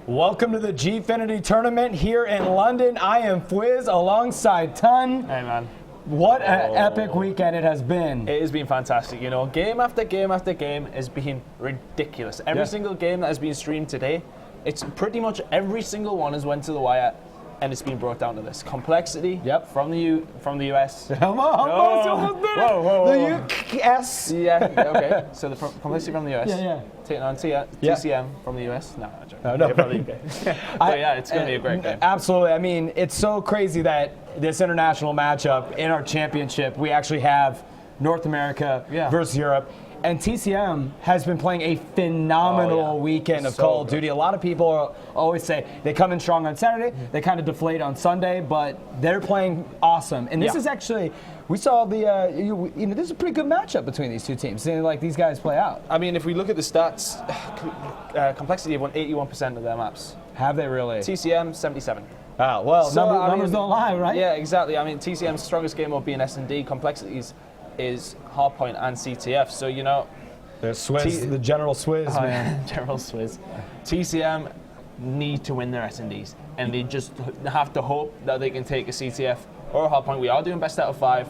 Welcome to the Gfinity tournament here in London. I am Fwiz alongside Ton. Hey, man. What an epic weekend it has been. It has been fantastic. You know, game after game after game has been ridiculous. Every single game that has been streamed today, it's pretty much every single one has went to the wire, and it's been brought down to this complexity. From the US. Almost did it. The US. Yeah. Okay. So the complexity from the US. Taking on TCM from the US. No, from the UK. But yeah, it's going to be a great game. Absolutely. I mean, it's so crazy that this international matchup in our championship, we actually have North America versus Europe. And TCM has been playing a phenomenal weekend of Call of Duty. A lot of people always say they come in strong on Saturday, they kind of deflate on Sunday, but they're playing awesome. And this is actually, we saw the, this is a pretty good matchup between these two teams. Seeing like these guys play out. I mean, if we look at the stats, Complexity have won 81% of their maps. Have they really? TCM 77. Oh, well, so, numbers don't lie, right? Yeah, exactly. I mean, TCM's strongest game will be in S&D. Complexities is Hardpoint and CTF. So, you know, the General Swizz, man. General Swizz. TCM need to win their S&Ds, and they just have to hope that they can take a CTF or a Hardpoint. We are doing best out of 5,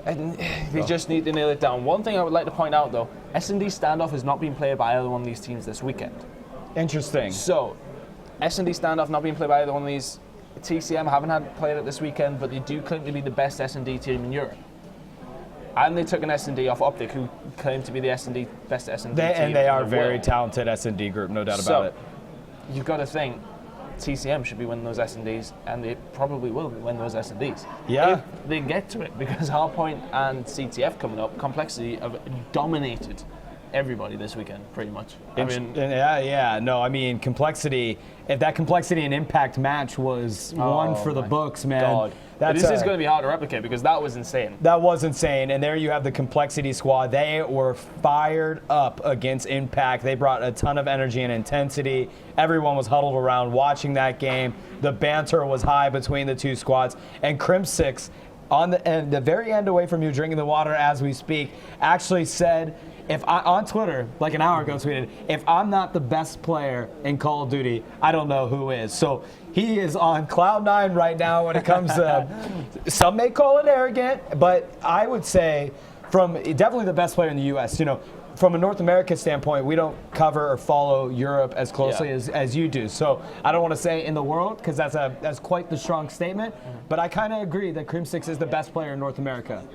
and they just need to nail it down. One thing I would like to point out, though, S&D standoff has not been played by either one of these teams this weekend. Interesting. So, S&D standoff not being played by either one of these. TCM haven't played it this weekend, but they do claim to be the best S&D team in Europe. And they took an S&D off Optic, who claim to be the best S&D team. And they are a very talented S&D group, no doubt about it. You've got to think, TCM should be winning those S&Ds, and they probably will win those S&Ds. Yeah. If they get to it, because Hardpoint and CTF coming up, Complexity have dominated everybody this weekend, pretty much. I mean, Complexity, if that Complexity and Impact match was one for the books, man. God. This is going to be hard to replicate because that was insane. That was insane, and there you have the Complexity squad. They were fired up against Impact. They brought a ton of energy and intensity. Everyone was huddled around watching that game. The banter was high between the two squads, and Crim6, on the very end away from you, drinking the water as we speak, actually said, on Twitter, like an hour ago, tweeted, if I'm not the best player in Call of Duty, I don't know who is. So he is on cloud 9 right now when it comes to, some may call it arrogant, but I would say definitely the best player in the U.S. You know, from a North America standpoint, we don't cover or follow Europe as closely as you do. So I don't want to say in the world, because that's quite the strong statement, but I kind of agree that Crim6 is the best player in North America.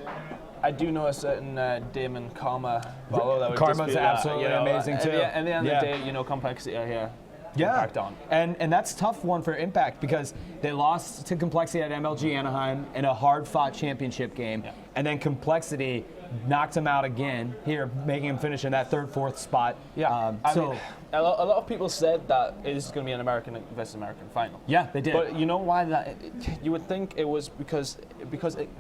I do know a certain Damon Karma follow that would Karma's absolutely amazing too. At the end of the day, you know, Complexity are here. Impact on. And that's a tough one for Impact because they lost to Complexity at MLG Anaheim in a hard-fought championship game, and then Complexity knocked him out again here, making him finish in that third, fourth spot. I mean, a lot of people said that this is going to be an American versus American final. Yeah, they did. But you know why that? You would think it was because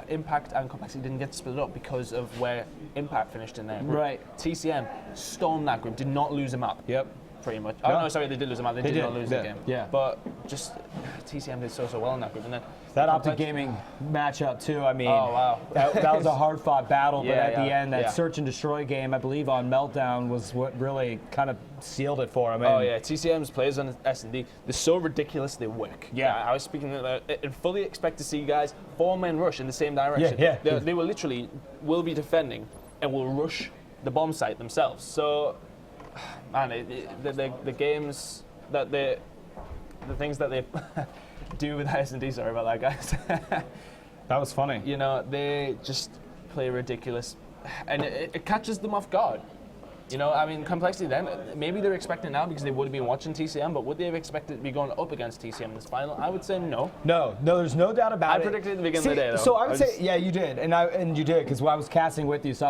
Impact and Complexity didn't get split up because of where Impact finished in there. Right. TCM stormed that group, did not lose a map. Yep. Pretty much. Oh no, sorry, they did lose a map. They did not lose the game. Yeah. But just TCM did so well in that group, and then that Optic Gaming matchup too. I mean, that was a hard-fought battle, but at the end, that search and destroy game, I believe, on Meltdown was what really kind of sealed it for him. TCM's players on S&D, they're so ridiculous they work. I was speaking and fully expect to see guys 4-man rush in the same direction. They will be defending and will rush the bomb site themselves. So. Man, the games that the things that they do with S&D, sorry about that, guys. That was funny. You know, they just play ridiculous, and it catches them off guard. You know, I mean, Complexity then, maybe they're expecting it now because they would have been watching TCM, but would they have expected to be going up against TCM in this final? I would say no. No, there's no doubt about it. I predicted at the beginning of the day, though. So I would say, you did, and you did, because I was casting with you, so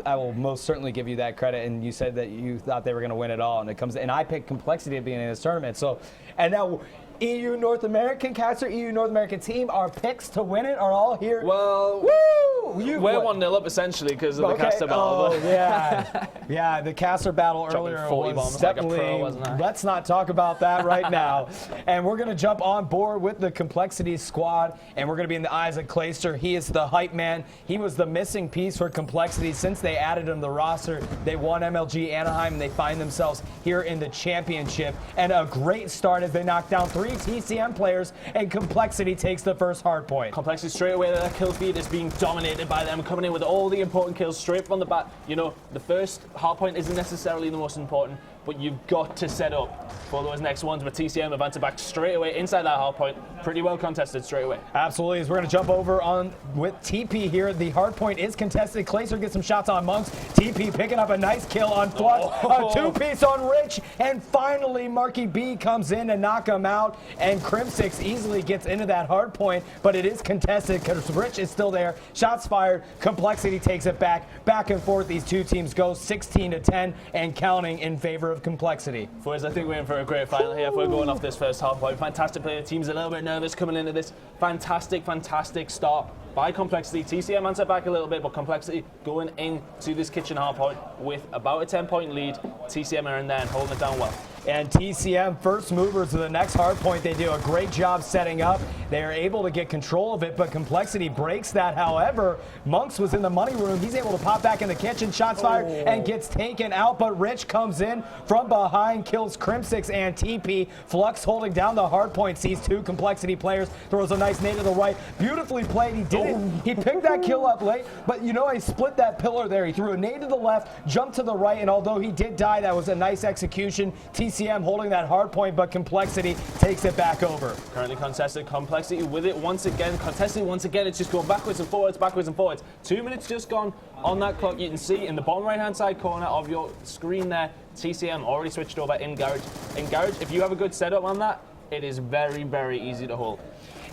I will most certainly give you that credit, and you said that you thought they were going to win it all, and I picked Complexity at the beginning of this tournament, so, and now, EU North American caster, EU North American team. Our picks to win it are all here. Well, woo! We're 1-0 up essentially because of the caster battle. Oh, yeah. Yeah, the caster battle earlier was definitely, like a pro, wasn't I? Let's not talk about that right now. And we're going to jump on board with the Complexity squad, and we're going to be in the eyes of Clayster. He is the hype man. He was the missing piece for Complexity. Since they added him to the roster, they won MLG Anaheim, and they find themselves here in the championship. And a great start as they knock down 3 TCM players, and Complexity takes the first hard point. Complexity straight away, their kill feed is being dominated by them, coming in with all the important kills straight from the bat. You know, the first hard point isn't necessarily the most important, but you've got to set up for those next ones. But TCM have answered back straight away inside that hard point. Pretty well contested straight away. Absolutely. As we're going to jump over on with TP here. The hard point is contested. Clayster gets some shots on Monks. TP picking up a nice kill on Flux. A two-piece on Rich. And finally, Marky B comes in to knock him out. And Crimsix easily gets into that hard point. But it is contested because Rich is still there. Shots fired. Complexity takes it back. Back and forth. These two teams go 16-10 and counting in favor of Complexity. Boys, I think we're in for a great final here if we're going off this first half point. Fantastic play. The team's a little bit nervous coming into this. Fantastic start by Complexity. TCM answered back a little bit, but Complexity going into this kitchen hard point with about a 10-point lead. TCM are in there and holding it down well. And TCM, first movers to the next hard point. They do a great job setting up. They are able to get control of it, but Complexity breaks that. However, Monks was in the money room. He's able to pop back in the kitchen, shots fired, and gets taken out. But Rich comes in from behind, kills Crimsix and TP. Flux holding down the hard point, sees 2 Complexity players, throws a nice nade to the right. Beautifully played. He did it. He picked that kill up late, but you know, he split that pillar there. He threw a nade to the left, jumped to the right, and although he did die, that was a nice execution. TCM holding that hard point, but Complexity takes it back over. Currently contested. Complexity with it once again. Contested once again. It's just going backwards and forwards, backwards and forwards. 2 minutes just gone on that clock. You can see in the bottom right-hand side corner of your screen there, TCM already switched over in Garage. In Garage, if you have a good setup on that, it is very, very easy to hold.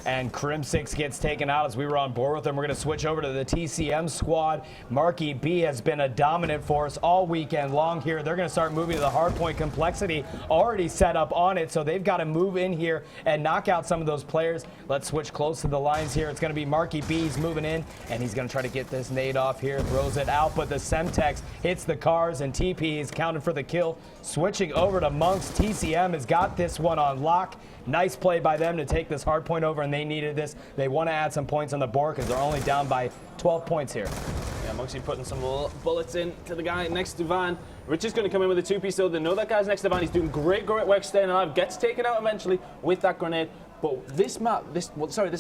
And Crimsix gets taken out as we were on board with him. We're going to switch over to the TCM squad. Marky B has been a dominant force all weekend long here. They're going to start moving to the hard point. Complexity already set up on it, so they've got to move in here and knock out some of those players. Let's switch close to the lines here. It's going to be Marky B. He's moving in, and he's going to try to get this nade off here. Throws it out, but the Semtex hits the cars, and TP is counted for the kill. Switching over to Monks. TCM has got this one on lock. Nice play by them to take this hard point over, and they needed this. They want to add some points on the board because they're only down by 12 points here. Yeah, Monksy putting some bullets in to the guy next to Van. Rich is going to come in with a 2-piece, so they know that guy's next to Van. He's doing great work staying alive. Gets taken out eventually with that grenade. But this map, this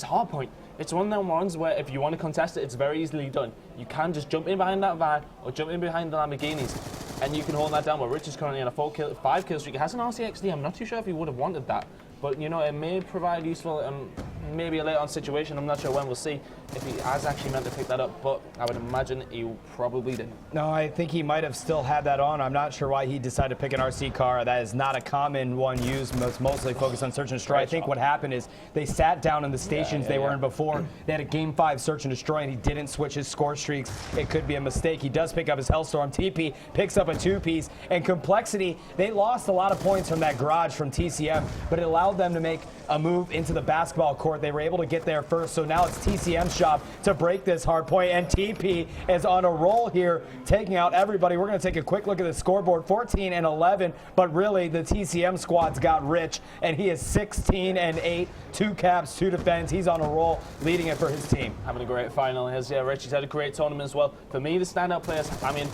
hard point, it's one of them ones where if you want to contest it, it's very easily done. You can just jump in behind that van or jump in behind the Lamborghinis, and you can hold that down. But Rich is currently on a 5 kill streak. He has an RCXD. I'm not too sure if he would have wanted that. But, you know, it may provide useful, maybe a later on situation. I'm not sure when. We'll see if he has actually meant to pick that up. But I would imagine he probably didn't. No, I think he might have still had that on. I'm not sure why he decided to pick an RC car. That is not a common one used, mostly focused on search and destroy. I think what happened is they sat down in the stations they were in before. They had a game 5 search and destroy, and he didn't switch his score streaks. It could be a mistake. He does pick up his Hellstorm. TP picks up a 2-piece. And Complexity, they lost a lot of points from that garage from TCM, but it allowed them to make a move into the basketball court. They were able to get there first, so now it's TCM's job to break this hard point, and TP is on a roll here, taking out everybody. We're going to take a quick look at the scoreboard, 14-11, but really the TCM squad's got Rich, and he is 16-8, 2 caps, 2 defends. He's on a roll, leading it for his team. Having a great final. Rich has had a great tournament as well. For me, the standout players, I mean,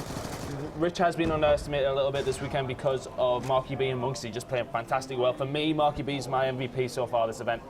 Rich has been underestimated a little bit this weekend because of Marky B and Monksy just playing fantastic well. For me, Marky B is my MVP so far this event.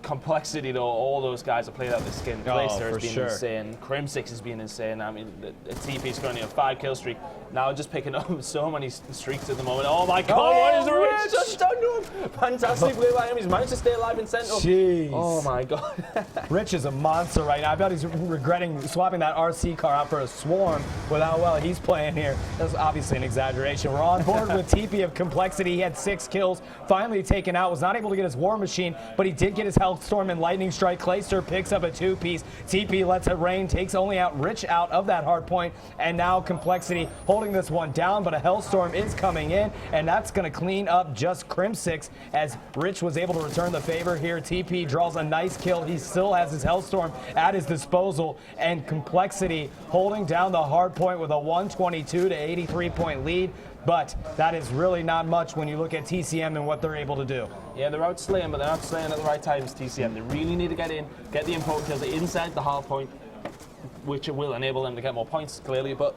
Complexity, though, all those guys have played out the skin. Clayster has been insane. Crimsix has been insane. I mean, the TP is currently a 5 kill streak. Now just picking up so many streaks at the moment. Oh my God, what is Rich just done to him? Fantastic play by him. He's managed to stay alive in center. Jeez. Oh my God. Rich is a monster right now. I bet he's regretting swapping that RC car out for a Swarm with how well he's playing here. That's obviously an exaggeration. We're on board with TP of Complexity. He had 6 kills, finally taken out, was not able to get his War Machine, but he did get his Hellstorm and Lightning Strike. Clayster picks up a 2-piece. TP lets it rain, takes only out Rich out of that hard point, and now Complexity holding this one down, but a Hellstorm is coming in, and that's going to clean up up just Crimsix as Rich was able to return the favor here. TP draws a nice kill. He still has his Hellstorm at his disposal, and Complexity holding down the Hardpoint with a 122 to 83 point lead. But that is really not much when you look at TCM and what they're able to do. Yeah, they're outslaying, but they're outslaying at the right times, TCM. They really need to get in, get the important kills inside the Hardpoint, which will enable them to get more points, clearly. But,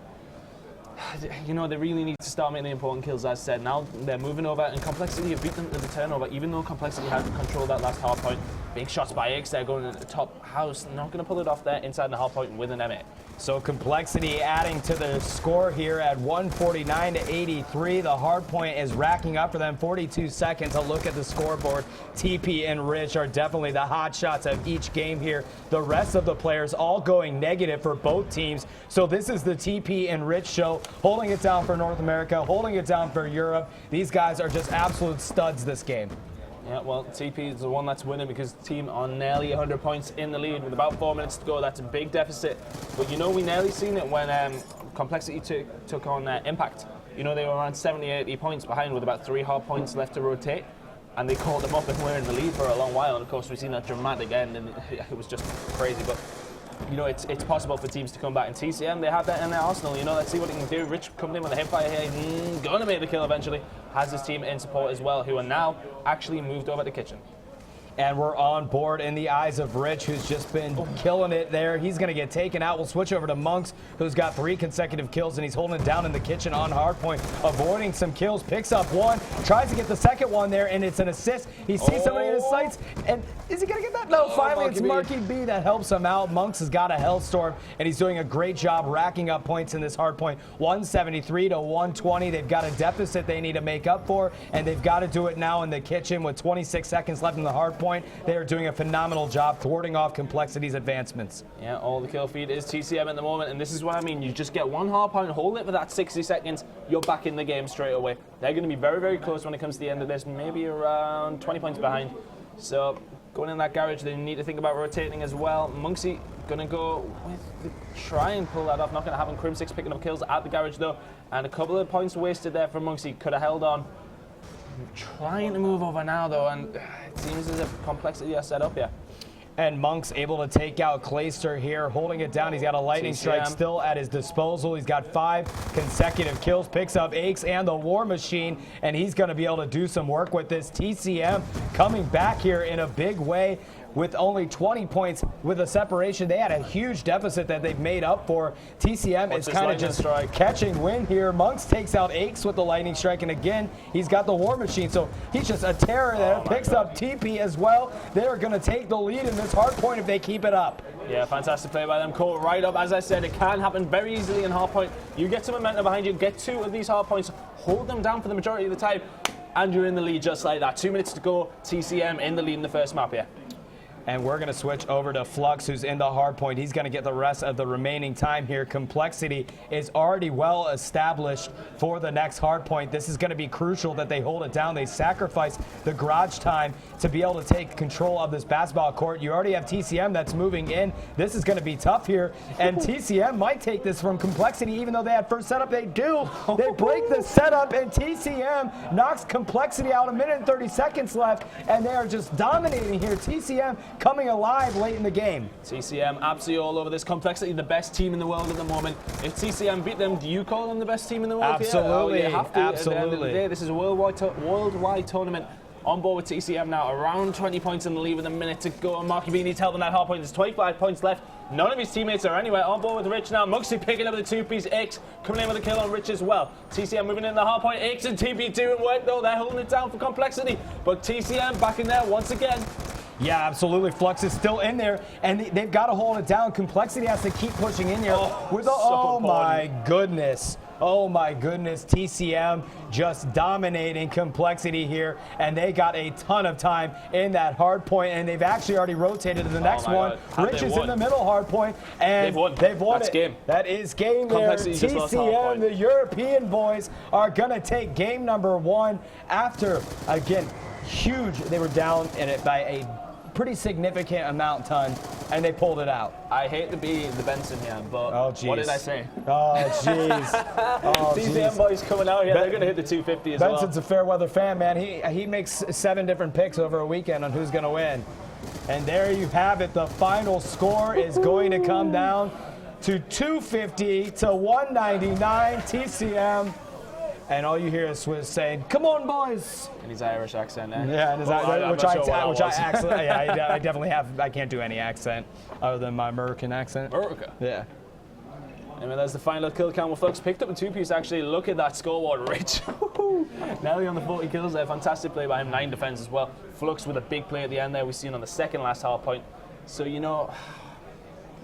you know, they really need to start making the important kills, as I said. Now they're moving over, and Complexity have beat them to the turnover, even though Complexity had controlled that last Hardpoint. Big shots by X, they're going to the top house. Not going to pull it off there inside the Hardpoint with an M8. So Complexity adding to the score here at 149 to 83. The Hardpoint is racking up for them 42 seconds. A look at the scoreboard. TP and Rich are definitely the hot shots of each game here. The rest of the players all going negative for both teams. So this is the TP and Rich show, holding it down for North America, holding it down for Europe. These guys are just absolute studs this game. Yeah, well, TP is the one that's winning because the team are nearly 100 points in the lead with about 4 minutes to go. That's a big deficit. But you know, we nearly seen it when Complexity took on Impact. You know, they were around 70, 80 points behind with about 3 hard points left to rotate. And they caught them up and were in the lead for a long while. And of course, we've seen that dramatic end, and it was just crazy. But you know, it's possible for teams to come back. And TCM, they have that in their arsenal. You know, let's see what they can do. Rich coming in with a hipfire here, gonna make the kill eventually. Has his team in support as well, who are now actually moved over to kitchen. And we're on board in the eyes of Rich, who's just been killing it there. He's going to get taken out. We'll switch over to Monks, who's got 3 consecutive kills, and he's holding it down in the kitchen on Hardpoint, avoiding some kills. Picks up 1, tries to get the second one there, and it's an assist. He sees somebody in his sights, and is he going to get that? No, finally it's Marky B that helps him out. Monks has got a Hellstorm, and he's doing a great job racking up points in this Hardpoint. 173 to 120. They've got a deficit they need to make up for, and they've got to do it now in the kitchen with 26 seconds left in the Hardpoint. They are doing a phenomenal job thwarting off Complexity's advancements. Yeah, all the kill feed is TCM at the moment, and this is what I mean. You just get 1 Hardpoint, hold it for that 60 seconds, you're back in the game straight away. They're going to be very, very close when it comes to the end of this, maybe around 20 points behind. So going in that garage, they need to think about rotating as well. Monksy going to go with try and pull that off. Not going to happen. Crim6 picking up kills at the garage though, and a couple of points wasted there from Monksy. Could have held on. Trying to move over now though, and it seems as if Complexity are set up here. And Monk's able to take out Clayster here, holding it down. He's got a lightning strike still at his disposal. He's got 5 consecutive kills, picks up Aches and the War Machine, and he's going to be able to do some work with this. TCM coming back here in a big way with only 20 points with a separation. They had a huge deficit that they've made up for. TCM is kind of just catching wind here. Monks takes out Aches with the lightning strike, and again, he's got the War Machine, so he's just a terror there. Picks up TP as well. They're going to take the lead in this Hardpoint if they keep it up. Yeah, fantastic play by them. Caught right up. As I said, it can happen very easily in Hardpoint. You get some momentum behind you, get 2 of these Hardpoints, hold them down for the majority of the time, and you're in the lead just like that. 2 minutes to go. TCM in the lead in the first map here. And we're going to switch over to Flux, who's in the Hardpoint. He's going to get the rest of the remaining time here. Complexity is already well established for the next Hardpoint. This is going to be crucial that they hold it down. They sacrifice the garage time to be able to take control of this basketball court. You already have TCM that's moving in. This is going to be tough here. And TCM might take this from Complexity, even though they had first setup. They do. They break the setup, and TCM knocks Complexity out. 1 minute and 30 seconds left, and they are just dominating here. TCM coming alive late in the game. TCM absolutely all over this. Complexity, the best team in the world at the moment. If TCM beat them, do you call them the best team in the world? Absolutely. Yeah, you have to. Absolutely. At the end of the day, this is a worldwide tournament. On board with TCM now, around 20 points in the lead with a minute to go. And Marky B needs help on that Hardpoint. There's 25 points left. None of his teammates are anywhere. On board with Rich now. Muxy picking up the 2-piece. X coming in with a kill on Rich as well. TCM moving in the Hardpoint. X and TP doing work though. They're holding it down for Complexity. But TCM back in there once again. Yeah, absolutely. Flux is still in there, and they've got to hold it down. Complexity has to keep pushing in here. Oh my goodness. Oh my goodness. TCM just dominating Complexity here, and they got a ton of time in that Hardpoint, and they've actually already rotated to the next one. Rich is in the middle Hardpoint, and they've won That's it. Game. That is game there. TCM, the European boys, are going to take game number 1 after, again, huge. They were down in it by a pretty significant amount ton, and they pulled it out. I hate to be the Benson here, but what did I say? Oh, jeez. TCM boys coming out here, they're going to hit the 250 as well. Benson's a fair weather fan, man. He makes 7 different picks over a weekend on who's going to win. And there you have it. The final score is going to come down to 250 to 199 TCM. And all you hear is Swiss saying, "Come on, boys!" In his Irish accent, eh? Yeah, I definitely have. I can't do any accent other than my American accent. America. Yeah. Anyway, that's the final kill count with Flux. Picked up a 2-piece, actually. Look at that scoreboard, Rich. Nelly on the 40 kills there. Fantastic play by him. 9 defense as well. Flux with a big play at the end there. We've seen on the second last hard point. So,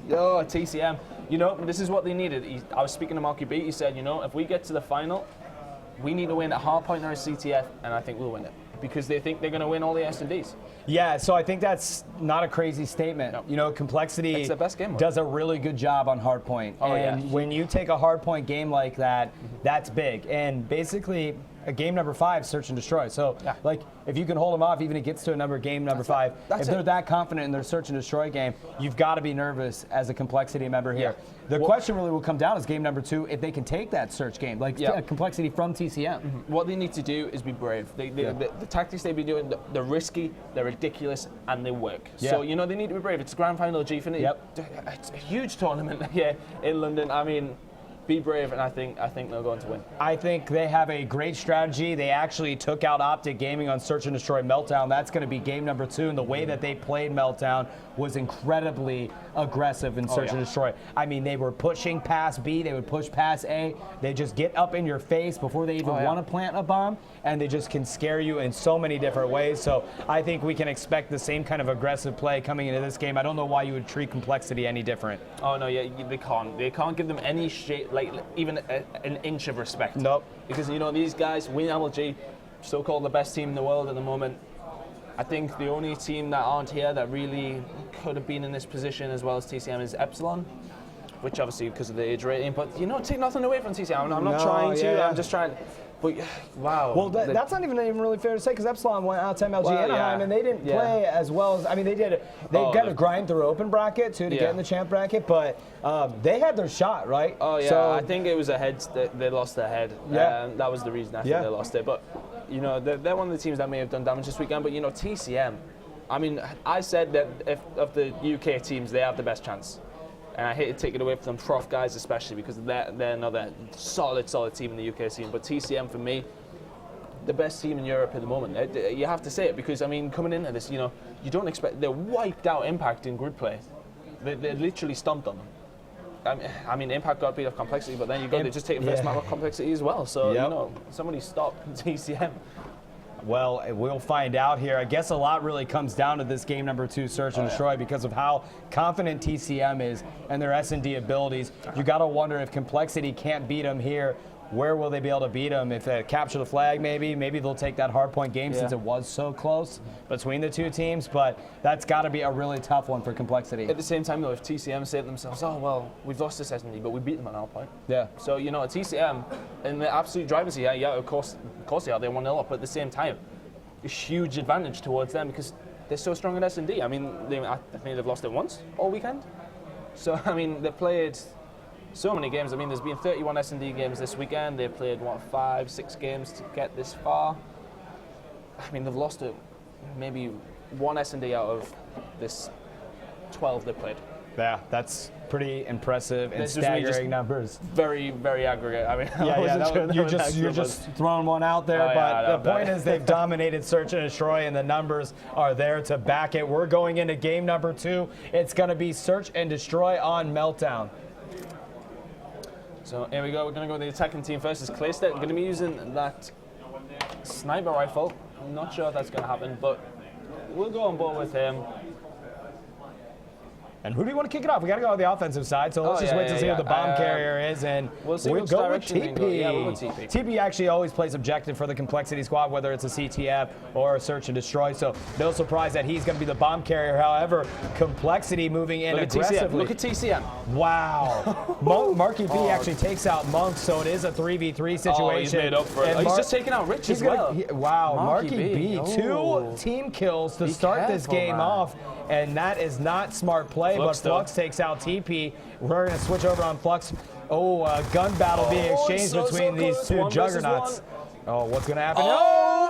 TCM, this is what they needed. I was speaking to Marky B. He said, if we get to the final, we need to win a Hardpoint or a CTF, and I think we'll win it. Because they think they're going to win all the S&Ds. Yeah, so I think that's not a crazy statement. No. Complexity the best game does a really good job on Hardpoint. And when you take a Hardpoint game like that, that's big. And basically, a game number 5, search and destroy. So, if you can hold them off, even if it gets to a game number 5, if they're that confident in their search and destroy game, you've got to be nervous as a Complexity member here. Yeah. The question really will come down is game number 2, if they can take that search game, Complexity from TCM. What they need to do is be brave. The tactics they've been doing, they're risky, they're ridiculous, and they work. Yeah. So, they need to be brave. It's Grand Final of G1UK. Yep. It's a huge tournament here in London. I mean, be brave, and I think they'll go on to win. I think they have a great strategy. They actually took out Optic Gaming on Search and Destroy Meltdown. That's going to be game number 2, and the way that they played Meltdown was incredibly aggressive in Search and Destroy. I mean, they were pushing past B, they would push past A. They just get up in your face before they even want to plant a bomb, and they just can scare you in so many different ways. So I think we can expect the same kind of aggressive play coming into this game. I don't know why you would treat Complexity any different. Oh, no, yeah, they can't. They can't give them any shape, even an inch of respect. Nope. Because, these guys, WinMLG, so-called the best team in the world at the moment. I think the only team that aren't here that really could have been in this position as well as TCM is Epsilon, which obviously because of the age rating. But, take nothing away from TCM. I'm not trying to. I'm just trying. But, wow. Well, that's not even really fair to say because Epsilon went out to MLG Anaheim and they didn't play as well as, they did. They got to grind through open bracket too to get in the champ bracket, but they had their shot, right? Oh, yeah. So, I think it was a head. They lost their head. Yeah. That was the reason I think they lost it. But, they're one of the teams that may have done damage this weekend. But, TCM, I said that if of the UK teams, they have the best chance. And I hate to take it away from them prof guys especially because they're another solid team in the UK scene. But TCM, for me, the best team in Europe at the moment. You have to say it because, coming into this, you don't expect... They're wiped out Impact in group play. They literally stomped them. Impact got beat off Complexity, but then they just take the first map off Complexity as well. So, somebody stop TCM. Well, we'll find out here. I guess a lot really comes down to this game number 2, Search and Destroy, because of how confident TCM is and their S&D abilities. You got to wonder if Complexity can't beat them here. Where will they be able to beat them? If they capture the flag, maybe they'll take that Hardpoint game since it was so close between the two teams. But that's got to be a really tough one for Complexity. At the same time, though, if TCM say to themselves, "Oh well, we've lost this S&D, but we beat them on Hardpoint." Yeah. So TCM in the absolute driving seat, of course they are. They're 1-0 up, but at the same time, a huge advantage towards them because they're so strong in S&D. I think they've lost it once all weekend. So they've played so many games. There's been 31 S&D games this weekend. They've played 5-6 games to get this far. They've lost it maybe 1 S&D out of this 12 they've played. Yeah, that's pretty impressive and staggering numbers. Very, very aggregate. You're just throwing one out there, but the point is they've dominated Search and Destroy, and the numbers are there to back it. We're going into game number 2. It's going to be Search and Destroy on Meltdown. So here we go. We're going to go with the attacking team first. It's Claystead. Going to be using that sniper rifle. I'm not sure if that's going to happen, but we'll go on board with him. And who do you want to kick it off? We got to go on the offensive side, so let's just wait to see what the bomb carrier is, and we'll go with TP. Yeah, we'll go TP. TP actually always plays objective for the Complexity squad, whether it's a CTF or a Search and Destroy, so no surprise that he's going to be the bomb carrier. However, Complexity moving in aggressively. Look at TCM. Wow. Marky B actually takes out Monk, so it is a 3v3 situation. Oh, he's made up for it. He's just taking out Rich as well. Wow, Marky B, 2 team kills to start this game off, and that is not smart play, but Flux takes out TP. We're going to switch over on Flux. Gun battle being exchanged between these two juggernauts. Oh, what's going to happen?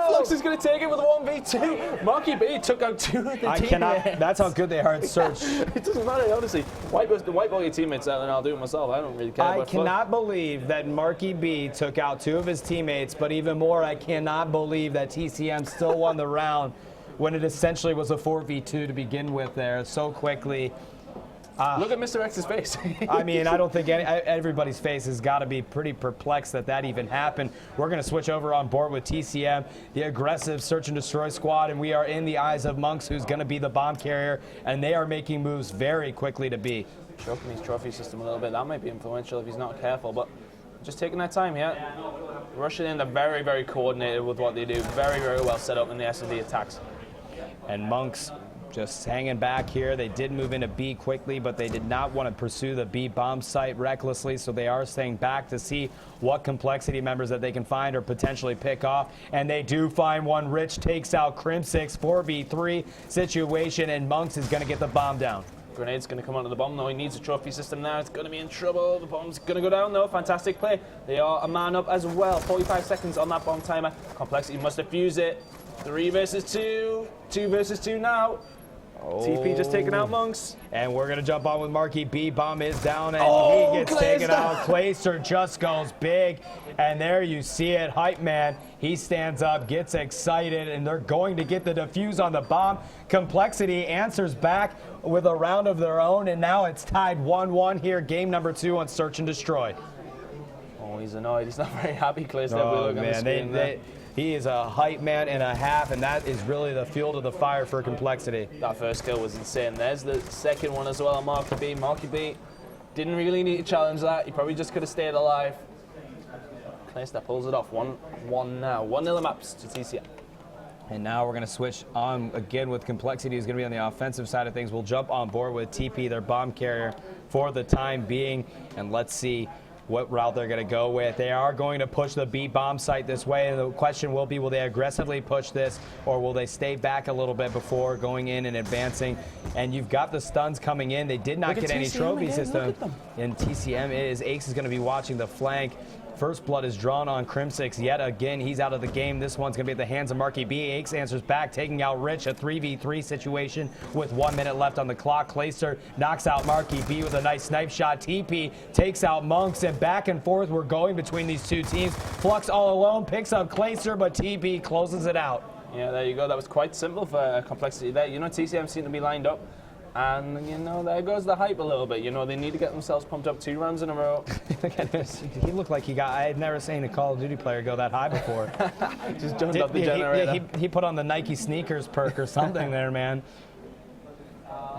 Flux is going to take it with a 1v2. Marky B took out 2 of the teammates. That's how good they are at search. It doesn't matter, honestly. Wipe out your teammates out, and I'll do it myself. I don't really care. I cannot believe that Marky B took out 2 of his teammates, but even more, I cannot believe that TCM still won the round when it essentially was a 4v2 to begin with there so quickly. Look at Mr. X's face. I mean, I don't think everybody's face has got to be pretty perplexed that even happened. We're going to switch over on board with TCM, the aggressive search and destroy squad, and we are in the eyes of Monks, who's going to be the bomb carrier, and they are making moves very quickly to be. Choking his trophy system a little bit. That might be influential if he's not careful, but just taking their time here. Rushing in, they're very, very coordinated with what they do. Very, very well set up in the S&D attacks. And Monks just hanging back here. They did move into B quickly, but they did not want to pursue the B bomb site recklessly, so they are staying back to see what complexity members that they can find or potentially pick off. And they do find one. Rich takes out Crim6, 4v3 situation, and Monks is going to get the bomb down. Grenade's going to come onto the bomb, though. He needs a trophy system now. It's going to be in trouble. The bomb's going to go down, though. Fantastic play. They are a man up as well. 45 seconds on that bomb timer. Complexity must defuse it. 3 versus 2. 2 versus 2 now. TP just taking out Monks. And we're going to jump on with Marky B. Bomb is down, and he gets taken out. Clayster just goes big. And there you see it. Hype Man, he stands up, gets excited, and they're going to get the defuse on the bomb. Complexity answers back with a round of their own, and now it's tied 1-1 here. Game number 2 on Search and Destroy. Oh, he's annoyed. He's not very happy, Clayster. Oh, man, he is a hype man and a half, and that is really the fuel to the fire for Complexity. That first kill was insane. There's the second one as well, Marky B. Marky B didn't really need to challenge that. He probably just could have stayed alive. Clayster pulls it off. 1-1 now. 1-0 maps to TCM. And now we're going to switch on again with Complexity, who's going to be on the offensive side of things. We'll jump on board with TP, their bomb carrier, for the time being, and let's see what route they're going to go with. They are going to push the B bomb site this way, and the question will be, will they aggressively push this, or will they stay back a little bit before going in and advancing? And you've got the stuns coming in. They did not get any trophy system. And TCM is, Ace is going to be watching the flank. First blood is drawn on Crim6 yet again. He's out of the game. This one's going to be at the hands of Marky B. Ace answers back, taking out Rich, a 3v3 situation with 1 minute left on the clock. Clayster knocks out Marky B with a nice snipe shot. TP takes out Monks, and back and forth we're going between these two teams. Flux all alone picks up Clayster, but TP closes it out. Yeah, there you go. That was quite simple for Complexity there. You know, TCM seem to be lined up. And, you know, there goes the hype a little bit. You know, they need to get themselves pumped up 2 rounds in a row. He looked like I had never seen a Call of Duty player go that high before. Just jumped up the generator. He put on the Nike sneakers perk or something there, man.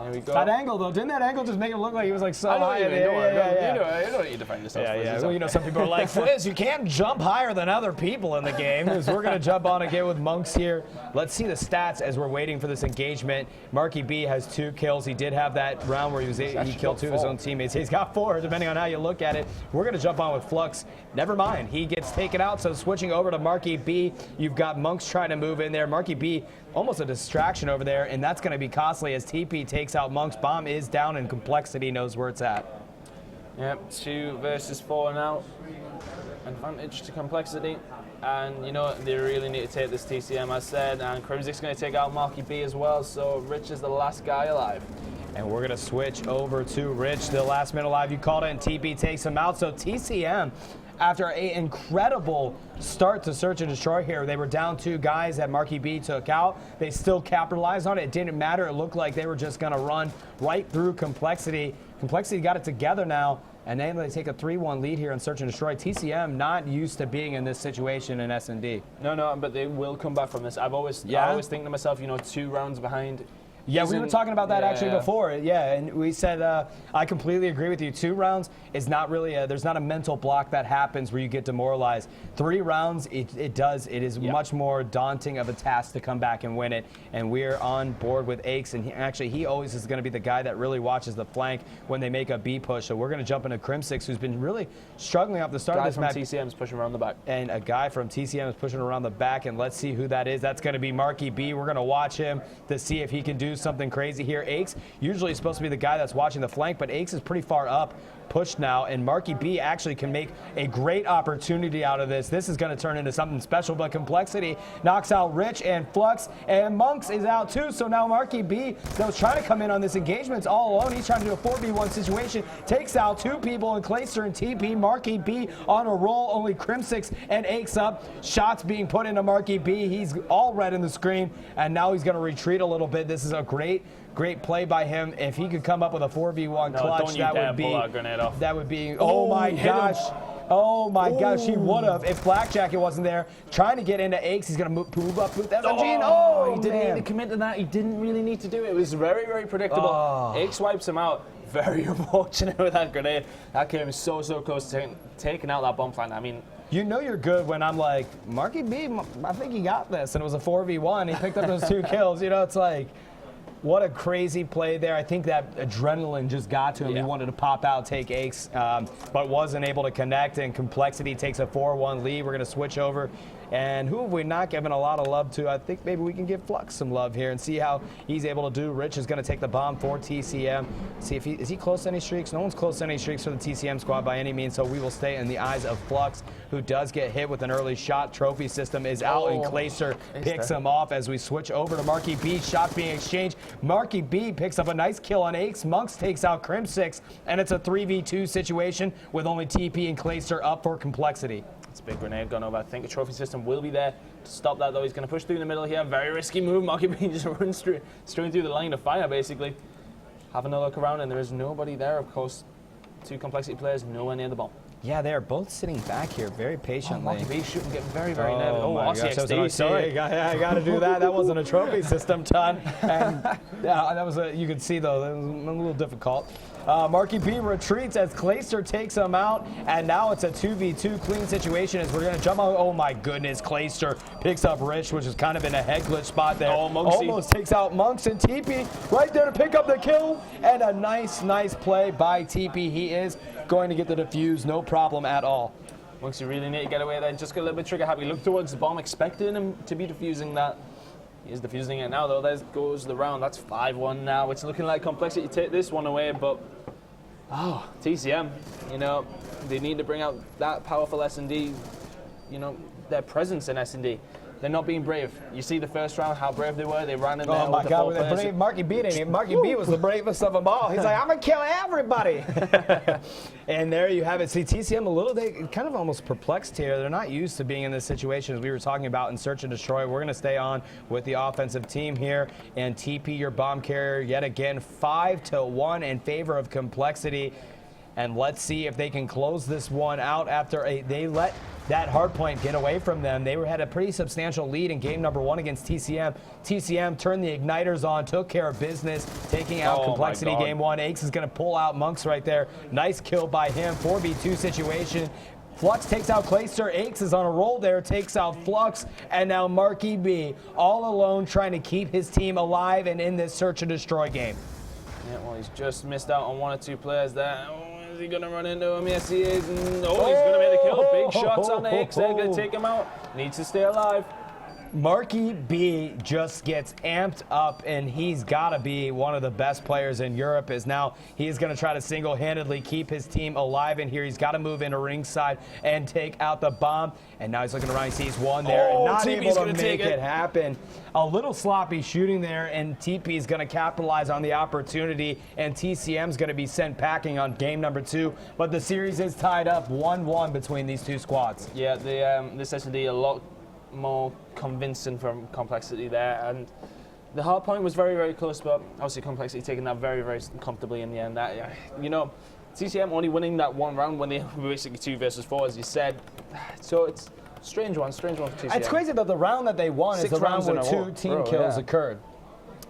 There we go. That angle, though, didn't that angle just make it look like he was like so high? You know what you define yourself for. Well, you know, some people are like, Fizz, you can't jump higher than other people in the game. So we're going to jump on again with Monks here. Let's see the stats as we're waiting for this engagement. Marky B has 2 kills. He did have that round where he killed 2 of his own teammates. He's got 4, depending on how you look at it. We're going to jump on with Flux. Never mind. He gets taken out, so switching over to Marky B. You've got Monks trying to move in there. Marky B, almost a distraction over there, and that's going to be costly as TP takes out Monks. Bomb is down, and Complexity knows where it's at. Yep, 2 versus 4 now. Advantage to Complexity. And, you know, they really need to take this TCM, as said. And Crimsic's going to take out Marky B as well, so Rich is the last guy alive. And we're going to switch over to Rich, the last man alive. You called it, and TP takes him out. So TCM, after an incredible start to Search and Destroy here, they were down 2 guys that Marky B took out. They still capitalized on it. It didn't matter. It looked like they were just going to run right through Complexity. Complexity got it together now, and then they take a 3-1 lead here in Search and Destroy. TCM not used to being in this situation in S&D. No, but they will come back from this. I always think to myself, you know, 2 rounds behind. Yeah, we were talking about that actually before. Yeah, and we said I completely agree with you. 2 rounds is not really there's not a mental block that happens where you get demoralized. 3 rounds, it is much more daunting of a task to come back and win it. And we're on board with Aches, and he always is going to be the guy that really watches the flank when they make a B push. So we're going to jump into Crim6, who's been really struggling off the start of this match. TCM is pushing around the back. And a guy from TCM is pushing around the back, and let's see who that is. That's going to be Marky B. We're going to watch him to see if he can do something crazy here. Aches usually is supposed to be the guy that's watching the flank, but Aches is pretty far up, pushed now, and Marky B actually can make a great opportunity out of this. This is going to turn into something special, but Complexity knocks out Rich and Flux, and Monks is out too. So now Marky B, that was trying to come in on this engagement, all alone. He's trying to do a 4v1 situation, takes out 2 people in Clayster and TP. Marky B on a roll, only Crim6 and Aches up. Shots being put into Marky B. He's all red in the screen, and now he's going to retreat a little bit. This is a great play by him. If he could come up with a 4v1 clutch, that would be, oh my gosh. Oh my gosh, he would have if Black Jacket wasn't there. Trying to get into Aches, he's going to move up with SMG. He didn't need to commit to that. He didn't really need to do it. It was very, very predictable. Aches wipes him out. Very unfortunate with that grenade. That came so close to taking out that bomb plant. I mean, you know you're good when I'm like, Marky B, I think he got this. And it was a 4v1. He picked up those 2 kills. You know, it's like, what a crazy play there. I think that adrenaline just got to him. He wanted to pop out, take Aches, but wasn't able to connect, and Complexity takes a 4-1 lead. We're going to switch over. And who have we not given a lot of love to? I think maybe we can give Flux some love here and see how he's able to do. Rich is going to take the bomb for TCM. See if is he close to any streaks? No one's close to any streaks for the TCM squad by any means, so we will stay in the eyes of Flux, who does get hit with an early shot. Trophy system is out, and Clayster picks him off as we switch over to Marky B. Shot being exchanged. Marky B picks up a nice kill on Aches. Monks takes out Crim6, and it's a 3v2 situation with only TP and Clayster up for Complexity. It's a big grenade gone over. I think a trophy system will be there to stop that, though. He's going to push through the middle here. Very risky move. Marky B just runs straight through the line of fire, basically. Having a look around, and there is nobody there, of course. 2 Complexity players, nowhere near the bomb. Yeah, they're both sitting back here very patiently. Marky B shooting, getting very, very nervous. RCXD, sorry. I got to do that. That wasn't a trophy system, Ton. And that was you could see, though, that was a little difficult. Marky B retreats as Clayster takes him out, and now it's a 2v2 clean situation as we're going to jump out. Oh my goodness, Clayster picks up Rich, which is kind of in a head glitch spot there. Almost takes out Monks, and TP right there to pick up the kill, and a nice play by TP. He is going to get the defuse, no problem at all. Monks, you really need to get away there. Just get a little bit trigger happy. Look towards the bomb, expecting him to be defusing that. He is defusing it now, though. There goes the round. That's 5-1 now. It's looking like Complexity take this one away, but TCM, you know, they need to bring out that powerful S&D, you know, their presence in S&D. They're not being brave. You see the first round, how brave they were. They ran in there. Oh my God, brave Marky B didn't even. Marky B was the bravest of them all. He's like, I'm gonna kill everybody. And there you have it. See, TCM they kind of almost perplexed here. They're not used to being in this situation as we were talking about in Search and Destroy. We're gonna stay on with the offensive team here, and TP your bomb carrier yet again, 5-1 in favor of Complexity. And let's see if they can close this one out after they let that Hardpoint get away from them. They had a pretty substantial lead in game number 1 against TCM. TCM turned the igniters on, took care of business, taking out Complexity game 1. Aches is going to pull out Monks right there. Nice kill by him. 4v2 situation. Flux takes out Clayster. Aches is on a roll there, takes out Flux, and now Marky B all alone trying to keep his team alive and in this Search and Destroy game. Yeah, well, he's just missed out on 1 or 2 players there. Is he going to run into him? Yes, he is. He's going to make the kill. Big shots on the Aches. They're going to take him out. Needs to stay alive. Marky B just gets amped up, and he's got to be one of the best players in Europe. As now he is going to try to single-handedly keep his team alive in here. He's got to move into ringside and take out the bomb. And now he's looking around. He sees one there and not able to make it happen. A little sloppy shooting there, and TP is going to capitalize on the opportunity, and TCM is going to be sent packing on game number 2. But the series is tied up 1-1 between these 2 squads. Yeah, this S&D a lot more convincing from Complexity there, and the hard point was very, very close, but obviously Complexity taking that very, very comfortably in the end. That, you know, TCM only winning that 1 round when they were basically 2 versus 4, as you said. So it's strange one for TCM. It's crazy that the round that they won is the round where 2 team kills occurred.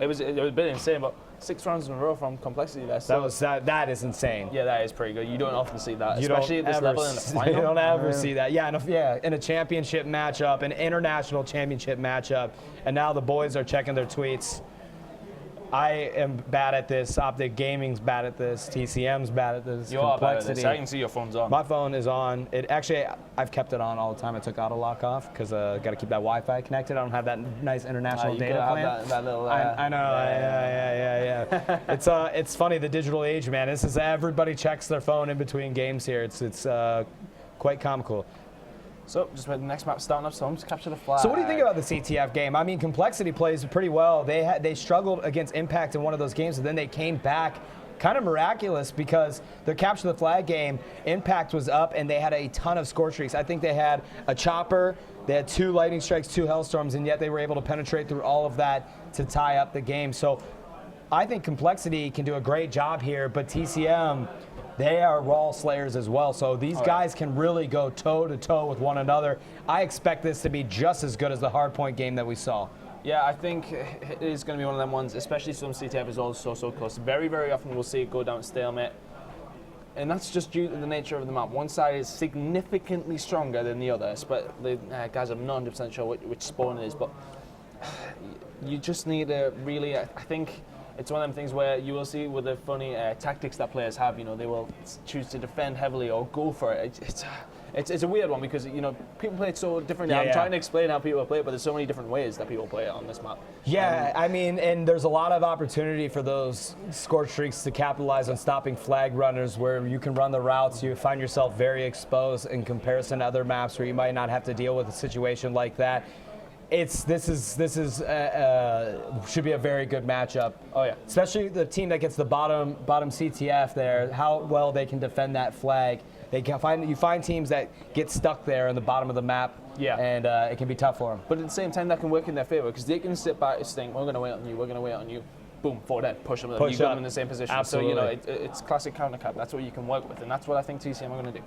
It was a bit insane, but 6 rounds in a row from Complexity there. So that is insane. Yeah, that is pretty good. You don't often see that, especially at this level in the final. You don't ever see that. Yeah, in a championship matchup, an international championship matchup, and now the boys are checking their tweets. I am bad at this. Optic Gaming's bad at this. TCM's bad at this. You are bad at this. I can see your phone's on. My phone is on. I've kept it on all the time. I took auto lock off because got to keep that Wi-Fi connected. I don't have that nice international data plan. That little, I know. Yeah. It's funny, the digital age, man. This is everybody checks their phone in between games here. It's quite comical. So, just with the next map starting up, so I'm just capture the flag. So what do you think about the CTF game? I mean, Complexity plays pretty well. They struggled against Impact in one of those games, and then they came back. Kind of miraculous because their capture the flag game, Impact was up, and they had a ton of score streaks. I think they had a chopper, they had 2 lightning strikes, 2 hellstorms, and yet they were able to penetrate through all of that to tie up the game. So I think Complexity can do a great job here, but TCM, they are Raw Slayers as well, so these guys can really go toe-to-toe with one another. I expect this to be just as good as the Hardpoint game that we saw. Yeah, I think it is going to be one of them ones, especially some CTF is also so close. Very, very often we'll see it go down stalemate, and that's just due to the nature of the map. One side is significantly stronger than the other, but the guys, I'm not 100% sure which spawn it is, but you just need to really, I think, it's one of them things where you will see with the funny tactics that players have. You know, they will choose to defend heavily or go for it. It's a weird one because, you know, people play it so differently. I'm trying to explain how people play it, but there's so many different ways that people play it on this map. Yeah, I mean, and there's a lot of opportunity for those score streaks to capitalize on stopping flag runners where you can run the routes. You find yourself very exposed in comparison to other maps where you might not have to deal with a situation like that. This should be a very good matchup. Oh yeah, especially the team that gets the bottom CTF there. How well they can defend that flag. They can find teams that get stuck there in the bottom of the map. Yeah, and it can be tough for them. But at the same time, that can work in their favor because they can sit back and think, "We're going to wait on you. We're going to wait on you." Boom, forward head, push them. You got them in the same position. Absolutely. So you know, it's classic counter cap. That's what you can work with, and that's what I think TCM are going to do.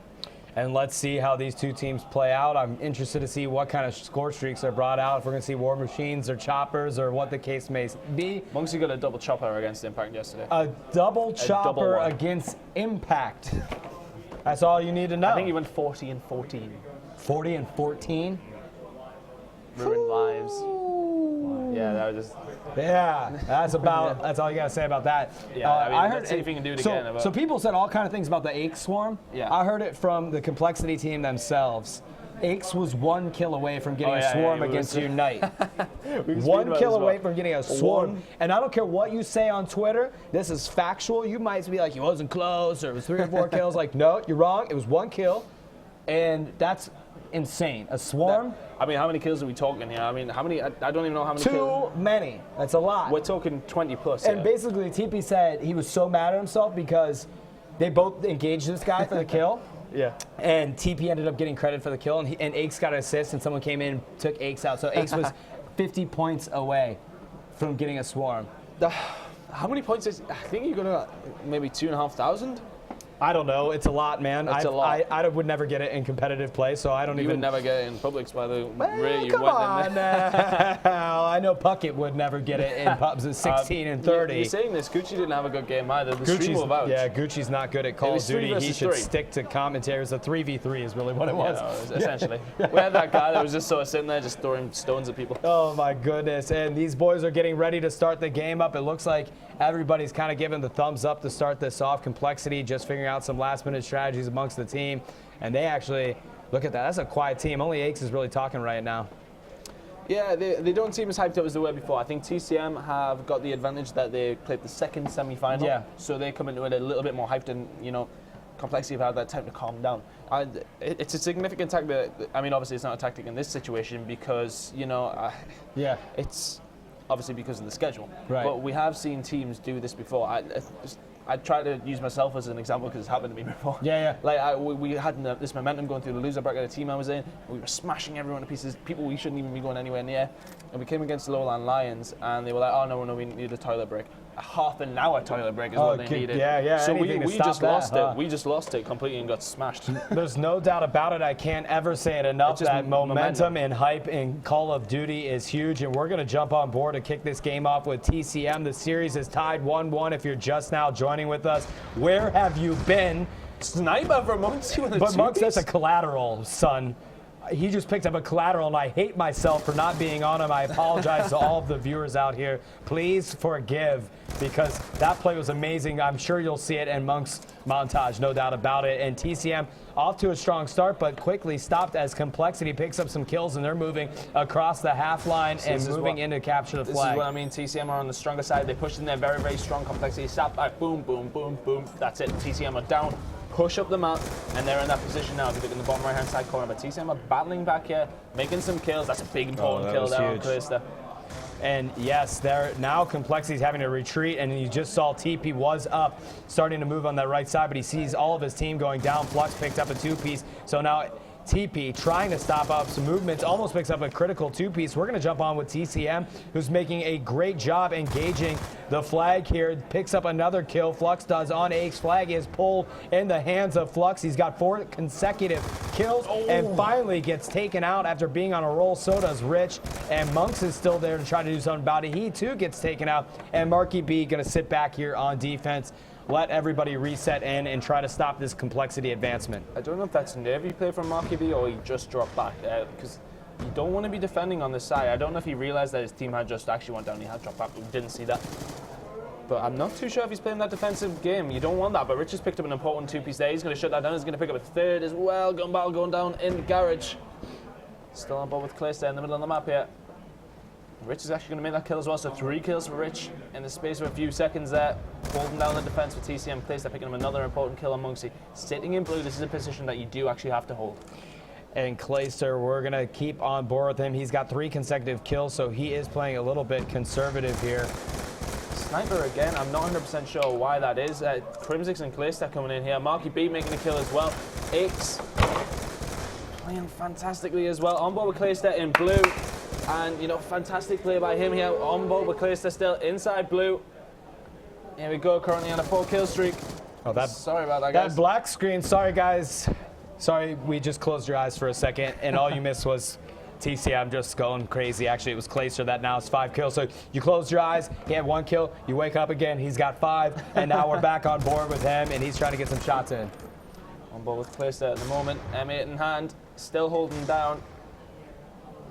And let's see how these two teams play out. I'm interested to see what kind of score streaks are brought out, if we're going to see war machines or choppers or what the case may be. Monksy got a double chopper against Impact yesterday. A double chopper against Impact. That's all you need to know. I think he went 40 and 14. 40 and 14? Ruined lives. Yeah, that was just... Yeah, that's all you got to say about that. Yeah, I heard, let's see if you can do it again. So people said all kind of things about the Ache Swarm. Yeah. I heard it from the Complexity team themselves. Aches was 1 kill away from getting a swarm against Unite. 1 kill away from getting a swarm. And I don't care what you say on Twitter, this is factual. You might be like, he wasn't close, or it was 3 or 4 kills. Like, no, you're wrong. It was 1 kill. And that's insane. A swarm? I mean, how many kills are we talking here? I mean, how many? I don't even know how many kills. Too many. That's a lot. We're talking 20 plus. And basically, TP said he was so mad at himself because they both engaged this guy for the kill. Yeah. And TP ended up getting credit for the kill, and Aches got an assist, and someone came in and took Aches out. So Aches was 50 points away from getting a swarm. How many points is? I think you're gonna maybe 2,500. I don't know. It's a lot, man. It's a lot. I would never get it in competitive play, so I don't even. You would never get it in Publix by the rate you come went on in there. I know Puckett would never get it in pubs at 16 and 30. You're saying this. Gucci didn't have a good game either. The stream will vouch. Yeah, Gucci's not good at Call of Duty. He should 3. stick to commentary. It was a 3v3 is really what it was. Yeah, no, it was essentially. We had that guy that was just sort of sitting there just throwing stones at people. Oh, my goodness. And these boys are getting ready to start the game up. It looks like everybody's kind of giving the thumbs up to start this off. Complexity just figuring out some last-minute strategies amongst the team. And they actually, look at that. That's a quiet team. Only Aches is really talking right now. Yeah, they don't seem as hyped up as they were before. I think TCM have got the advantage that they played the second semi-final. Yeah. So they come into it a little bit more hyped and, you know, Complexity have had that time to calm down. It's a significant tactic. I mean, obviously it's not a tactic in this situation because, you know, it's obviously because of the schedule. Right. But we have seen teams do this before. I try to use myself as an example because it's happened to me before. Yeah. Like we had this momentum going through the loser bracket, the team I was in. We were smashing everyone to pieces. People we shouldn't even be going anywhere near. And we came against the Lowland Lions, and they were like, "Oh no, we need a toilet break." A half an hour toilet break is what they needed. Yeah. So we just lost it. We just lost it completely and got smashed. There's no doubt about it. I can't ever say it enough that momentum and hype in Call of Duty is huge, and we're going to jump on board to kick this game off with TCM. The series is tied 1-1 if you're just now joining with us. Where have you been? Sniper for Monksy with a But Monks, that's a collateral, son. He just picked up a collateral, and I hate myself for not being on him. I apologize to all of the viewers out here. Please forgive, because that play was amazing. I'm sure you'll see it in Monk's montage, no doubt about it. And TCM off to a strong start, but quickly stopped as Complexity picks up some kills, and they're moving across the half line and moving in to capture the flag. This is what I mean. TCM are on the stronger side. They pushed in there very, very strong. Complexity stopped by boom, boom, boom, boom. That's it. TCM are down. Push up the map, and they're in that position now. If you look in the bottom right-hand side corner, but TCM are battling back here, making some kills. That's a big, important kill there on Calista. And yes, there now Complexity's having to retreat, and you just saw TP was up, starting to move on that right side, but he sees all of his team going down. Flux picked up a two-piece, so now TP trying to stop up some movements, almost picks up a critical two-piece. We're going to jump on with TCM, who's making a great job engaging the flag here. Picks up another kill. Flux does on Ake's flag. Is pulled in the hands of Flux. He's got 4 consecutive kills and finally gets taken out after being on a roll. So does Rich. And Monks is still there to try to do something about it. He too gets taken out. And Marky B going to sit back here on defense. Let everybody reset in and try to stop this Complexity advancement. I don't know if that's nervy play from Marky B or he just dropped back, because you don't want to be defending on this side. I don't know if he realized that his team had just actually went down. He had dropped back, but we didn't see that. But I'm not too sure if he's playing that defensive game. You don't want that, but Rich has picked up an important two-piece there. He's going to shut that down. He's going to pick up a third as well. Gun battle going down in the garage. Still on board with Calista in the middle of the map here. Rich is actually going to make that kill as well, so 3 kills for Rich in the space of a few seconds there. Holding down the defense for TCM. Calista picking up another important kill on Monksy. Sitting in blue, this is a position that you do actually have to hold. And Clayster, we're going to keep on board with him. He's got 3 consecutive kills, so he is playing a little bit conservative here. Sniper again, I'm not 100% sure why that is. Crimsix and Clayster coming in here. Marky B making a kill as well. X playing fantastically as well. On board with Clayster in blue. And, you know, fantastic play by him here. On board with Clayster still inside blue. Here we go, currently on a 4-kill streak. Oh, sorry about that, guys. That black screen, sorry, guys. Sorry, we just closed your eyes for a second, and all you missed was TCM just going crazy. Actually, it was Clayster that now is 5 kills. So you closed your eyes, he had 1 kill, you wake up again, he's got 5, and now we're back on board with him, and he's trying to get some shots in. On board with Clayster at the moment, M8 in hand, still holding down.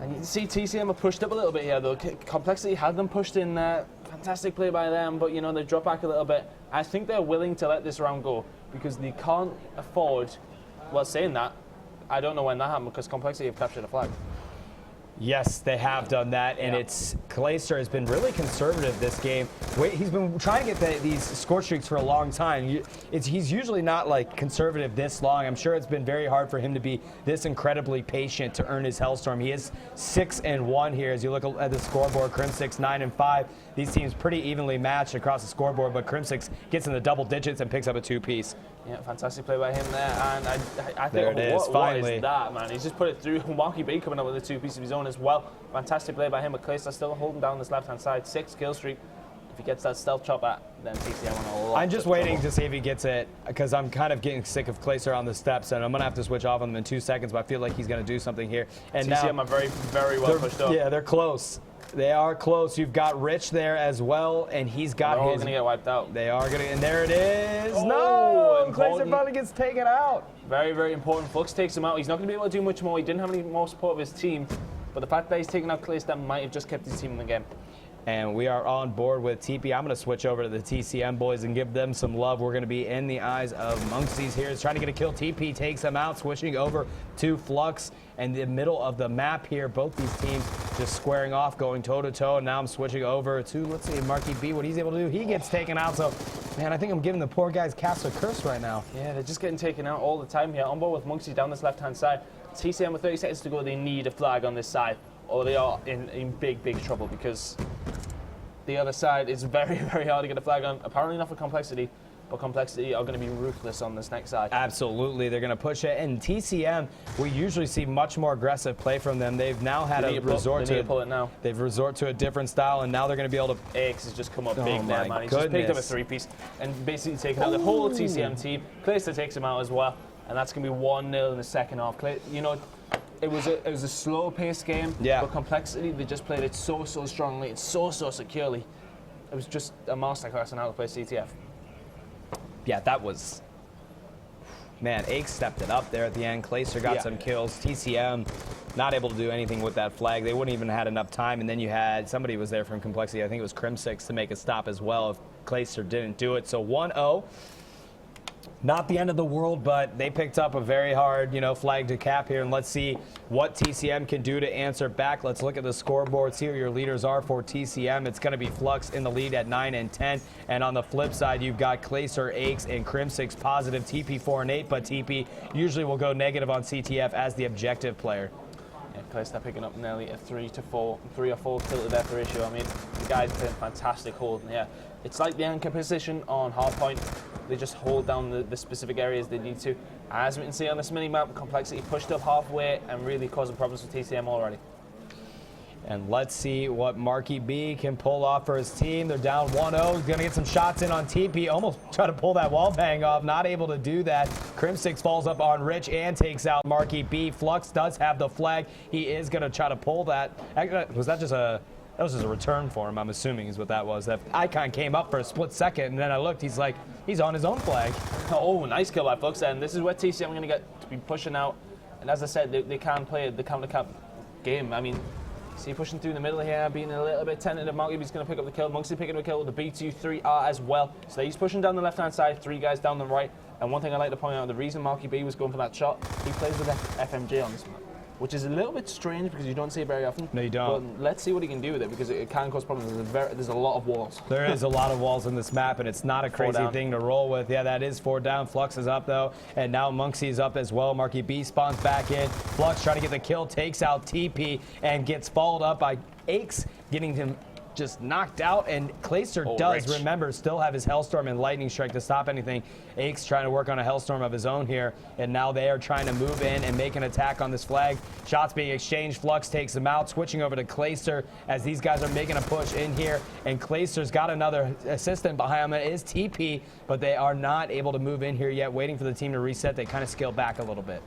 And you can see TCM have pushed up a little bit here, though. Complexity had them pushed in there. Fantastic play by them, but, you know, they drop back a little bit. I think they're willing to let this round go because they can't afford, well, saying that, I don't know when that happened because Complexity have captured a flag. Yes, they have done that, and it's Clayster has been really conservative this game. He's been trying to get these score streaks for a long time. He's usually not like conservative this long. I'm sure it's been very hard for him to be this incredibly patient to earn his Hellstorm. He is 6-1 here as you look at the scoreboard. Crimsix 9-5. These teams pretty evenly matched across the scoreboard, but Crimsix gets in the double digits and picks up a 2-piece. Yeah, fantastic play by him there, and I think there it is, finally. What is that, man? He's just put it through. Marky B coming up with a 2-piece of his own as well. Fantastic play by him, but Clayster still holding down this left-hand side. 6-kill streak. If he gets that stealth chopper, then TCM on a lot. I'm just waiting to see if he gets it, because I'm kind of getting sick of Clayster on the steps, and I'm going to have to switch off on him in 2 seconds, but I feel like he's going to do something here. And TCM now, are very, very well pushed up. Yeah, they're close. They are close. You've got Rich there as well, and he's got They're all going to get wiped out. They are going to, and there it is. No! Clayster finally gets taken out. Very, very important. Flux takes him out. He's not going to be able to do much more. He didn't have any more support of his team, but the fact that he's taken out Clayster might have just kept his team in the game. And we are on board with TP. I'm going to switch over to the TCM boys and give them some love. We're going to be in the eyes of Monksies here. He's trying to get a kill. TP takes him out, switching over to Flux. And the middle of the map here, both these teams just squaring off, going toe-to-toe. And now I'm switching over to, let's see, Marky B, what he's able to do. He gets taken out. So, man, I think I'm giving the poor guys cast a curse right now. Yeah, they're just getting taken out all the time here. On board with Monksies down this left-hand side. TCM with 30 seconds to go. They need a flag on this side, or they are in big, big trouble because the other side is very, very hard to get a flag on. Apparently not for Complexity. but Complexity are going to be ruthless on this next side. Absolutely, they're going to push it. And TCM, we usually see much more aggressive play from them. They've now had a resort to pull it now. They've resort to a different style, and now they're going to be able to. Aix has just come up big there, man. He's just picked up a 3-piece and basically taken out the whole TCM team. Clayster takes him out as well, and that's going to be 1-0 in the second half. You know, it was a slow-paced game, but Complexity, they just played it so strongly and so securely. It was just a masterclass on how to play CTF. Yeah, that was. Man, Aix stepped it up there at the end. Clayster got some kills. TCM not able to do anything with that flag. They wouldn't even had enough time. And then you had somebody was there from Complexity. I think it was Crim6 to make a stop as well if Clayster didn't do it. So 1-0. Not the end of the world, but they picked up a very hard, flag to cap here. And let's see what TCM can do to answer back. Let's look at the scoreboard, see who your leaders are for TCM. It's going to be Flux in the lead at 9 and 10. And on the flip side, you've got Clayster, Aix, and Crim6 positive, TP 4 and 8. But TP usually will go negative on CTF as the objective player. Yeah, Clayster picking up nearly a 3 or 4 kill to death ratio. I mean, the guy's playing fantastic hold. Yeah, it's like the anchor position on Hardpoint. They just hold down the specific areas they need to. As we can see on this mini-map, Complexity pushed up halfway and really causing problems for TCM already. And let's see what Marky B can pull off for his team. They're down 1-0. He's going to get some shots in on TP. Almost try to pull that wall bang off. Not able to do that. Crim6 falls up on Rich and takes out Marky B. Flux does have the flag. He is going to try to pull that. Was that just a... That was just a return for him, I'm assuming, is what that was. That icon came up for a split second, and then I looked, he's on his own flag. Oh, nice kill by Flux, and this is where TCM are going to get to be pushing out. And as I said, they can play the counter-cap game. I mean, see pushing through the middle here, being a little bit tentative. Marky's going to pick up the kill. Monksy picking up the kill with the B2-3R as well. So he's pushing down the left-hand side, 3 guys down the right. And one thing I like to point out, the reason Marky B was going for that shot, he plays with FMJ on this map, which is a little bit strange because you don't see it very often. No, you don't. But let's see what he can do with it because it can cause problems. There's a lot of walls. There is a lot of walls in this map, and it's not a crazy thing to roll with. Yeah, that is 4 down. Flux is up, though, and now Monksy is up as well. Marky B spawns back in. Flux trying to get the kill, takes out TP, and gets followed up by Aix, getting him just knocked out, and Clayster does, remember, still have his Hellstorm and Lightning Strike to stop anything. Aix trying to work on a Hellstorm of his own here, and now they are trying to move in and make an attack on this flag. Shots being exchanged. Flux takes them out, switching over to Clayster as these guys are making a push in here, and Clayster's got another assistant behind him. It is TP, but they are not able to move in here yet, waiting for the team to reset. They kind of scale back a little bit.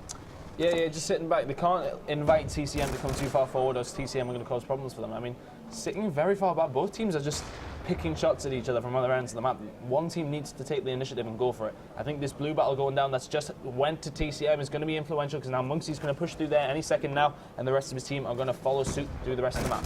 Yeah, just sitting back. They can't invite TCM to come too far forward, or TCM are going to cause problems for them. I mean, sitting very far back, both teams are just picking shots at each other from other ends of the map. One team needs to take the initiative and go for it. I think this blue battle going down that's just went to TCM is going to be influential because now Monksy's going to push through there any second now, and the rest of his team are going to follow suit through the rest of the map.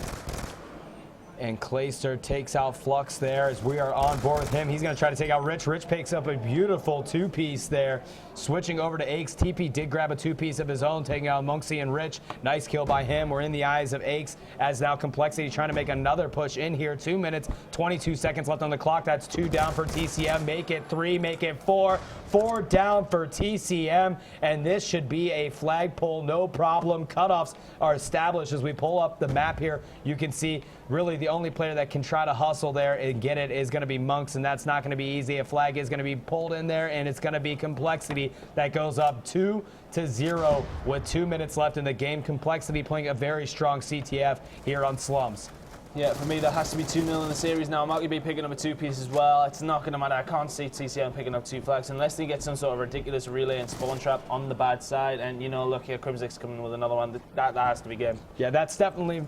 And Clayster takes out Flux there as we are on board with him. He's going to try to take out Rich. Rich picks up a beautiful 2-piece there. Switching over to Aix. TP did grab a 2-piece of his own, taking out Monksy and Rich. Nice kill by him. We're in the eyes of Aix as now Complexity trying to make another push in here. 2 minutes, 22 seconds left on the clock. That's 2 down for TCM. Make it 3, make it 4. 4 down for TCM, and this should be a flag pull, no problem. Cutoffs are established as we pull up the map here. You can see really the only player that can try to hustle there and get it is going to be Monks, and that's not going to be easy. A flag is going to be pulled in there, and it's going to be Complexity that goes up 2-0 with 2 minutes left in the game. Complexity playing a very strong CTF here on Slums. Yeah, for me, that has to be 2-0 in the series now. Marky B picking up a 2-piece as well. It's not going to matter. I can't see TCM picking up 2 flags unless they get some sort of ridiculous relay and spawn trap on the bad side. And, look here, Crim6 coming with another one. That has to be game. Yeah, that's definitely...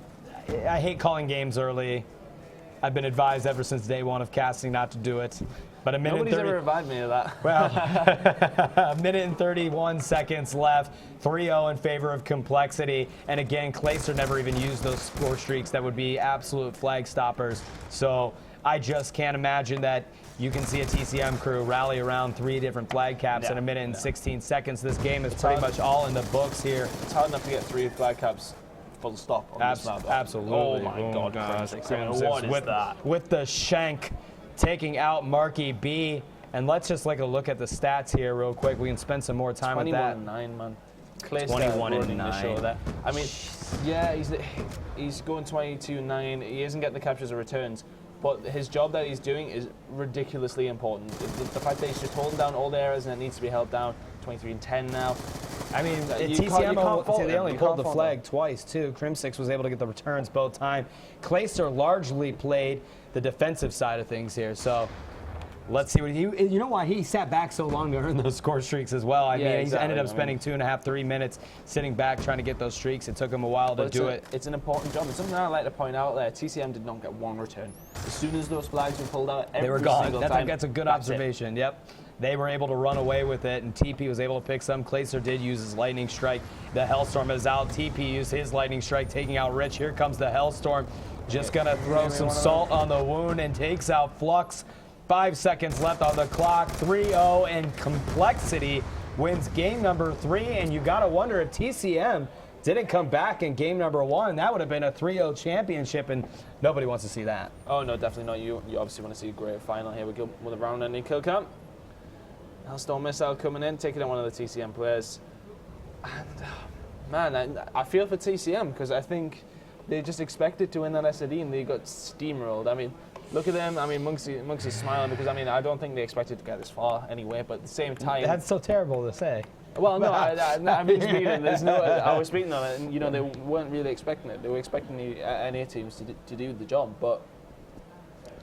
I hate calling games early. I've been advised ever since day one of casting not to do it. But a minute Nobody's ever advised me of that. Well, a minute and 31 seconds left. 3-0 in favor of Complexity. And again, Clayster never even used those score streaks that would be absolute flag stoppers. So I just can't imagine that you can see a TCM crew rally around 3 different flag caps in a minute and 16 seconds. This game is pretty much all in the books here. It's hard enough to get 3 flag caps. Full stop on this map. Absolutely. Oh my God. What is that? With the shank taking out Marky B. And let's just take a look at the stats here real quick. We can spend some more time with that. 21-9, man. 21 and 9. The show there. I mean, yeah, he's going 22-9. He isn't getting the captures or returns, but his job that he's doing is ridiculously important. The fact that he's just holding down all the errors and it needs to be held down. 23 and 10 now. I mean, TCM, they only pulled the flag twice, too. Crimsix was able to get the returns both times. Clayster largely played the defensive side of things here, so let's see what you know why he sat back so long to earn those score streaks as well. I mean, he ended up spending 2.5, 3 minutes sitting back trying to get those streaks. It took him a while to do it. It's an important job. And something I like to point out there, TCM did not get one return. As soon as those flags were pulled out, they were gone. That's a good observation. Yep. They were able to run away with it, and TP was able to pick some. Clayster did use his lightning strike. The Hellstorm is out. TP used his lightning strike, taking out Rich. Here comes the Hellstorm. Just going to throw some salt on the wound and takes out Flux. 5 seconds left on the clock. 3-0, and Complexity wins game number 3. And you got to wonder if TCM didn't come back in game number 1. That would have been a 3-0 championship, and nobody wants to see that. Oh, no, definitely not. You obviously want to see a great final. Here we go with a round-ending kill count. Hellstorm missile coming in, taking out one of the TCM players. And, man, I feel for TCM because I think they just expected to win that SAD and they got steamrolled. I mean, look at them. I mean, Monksy's smiling because, I mean, I don't think they expected to get this far anyway, but at the same time... That's so terrible to say. Well, no, I mean, I was speaking on it, and, you know, they weren't really expecting it. They were expecting the NA teams to do the job, but,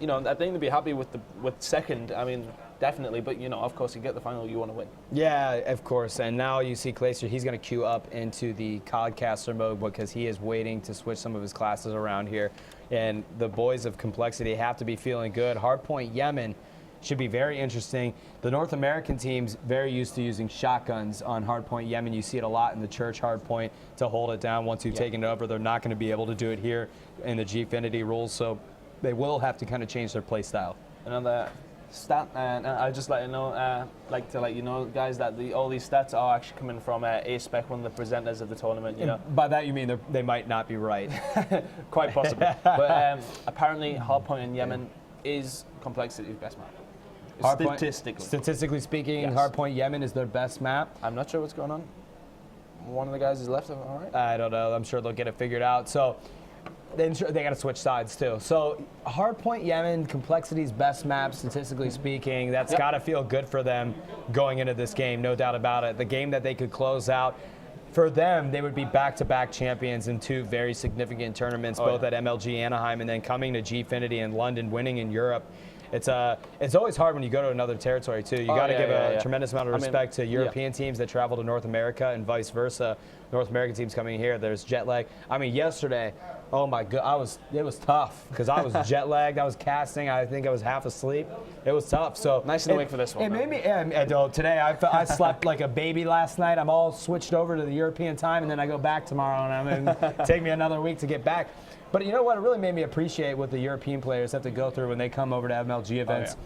you know, I think they'd be happy with second. I mean... Definitely, but you know, of course, you get the final, you want to win. Yeah, of course. And now you see Clayster, he's going to queue up into the Codcaster mode because he is waiting to switch some of his classes around here. And the boys of Complexity have to be feeling good. Hardpoint Yemen should be very interesting. The North American team's very used to using shotguns on Hardpoint Yemen. You see it a lot in the Church Hardpoint to hold it down once you've taken it over. They're not going to be able to do it here in the Gfinity rules, so they will have to kind of change their play style. Another stat, and I just let you know, guys, that all these stats are actually coming from A-Spec, one of the presenters of the tournament. You know, by that you mean they might not be right. Quite possible. But apparently, Hardpoint in Yemen is Complexity's best map. Statistically speaking, yes. Hardpoint Yemen is their best map. I'm not sure what's going on. One of the guys is left. All right. I don't know. I'm sure they'll get it figured out. So. They got to switch sides too. So Hardpoint Yemen, Complexity's best map, statistically speaking. That's got to feel good for them going into this game, no doubt about it. The game that they could close out. For them, they would be back-to-back champions in 2 very significant tournaments, both at MLG Anaheim and then coming to Gfinity in London, winning in Europe. It's always hard when you go to another territory too. You got to give a tremendous amount of respect to European teams that travel to North America and vice versa. North American teams coming here, there's jet lag. I mean, yesterday, oh my God, it was tough because I was jet lagged. I was casting. I think I was half asleep. It was tough. So nice and awake for this one. It made me. Today I slept like a baby last night. I'm all switched over to the European time, and then I go back tomorrow, and it'll take me another week to get back. But you know what? It really made me appreciate what the European players have to go through when they come over to MLG events.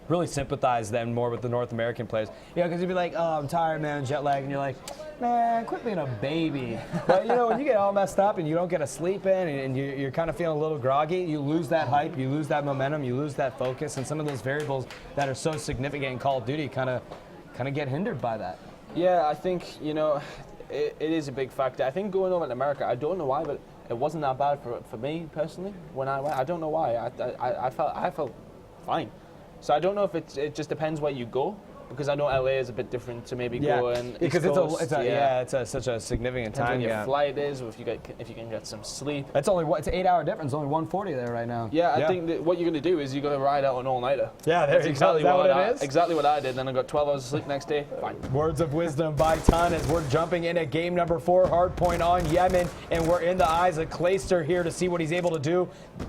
Really sympathize them more with the North American players. You know, because you'd be like, oh, I'm tired, man, jet lag. And you're like, man, quit being a baby. But, you know, when you get all messed up and you don't get a sleep in and you're kind of feeling a little groggy, you lose that hype, you lose that momentum, you lose that focus. And some of those variables that are so significant in Call of Duty kind of get hindered by that. Yeah, I think, you know, it is a big factor. I think going over to America, I don't know why, but it wasn't that bad for me personally when I went. I don't know why. I felt fine. So I don't know if it just depends where you go, because I know LA is a bit different to maybe go and because it's such a significant time. When your flight is, or if you can get some sleep. It's only it's an 8-hour difference. Only 140 there right now. Yeah, I think that what you're going to do is you're going to ride out an all-nighter. Yeah, that's exactly what it is. Exactly what I did. Then I got 12 hours of sleep next day. Fine. Words of wisdom by Ton as we're jumping in at game number 4, Hardpoint on Yemen, and we're in the eyes of Clayster here to see what he's able to do.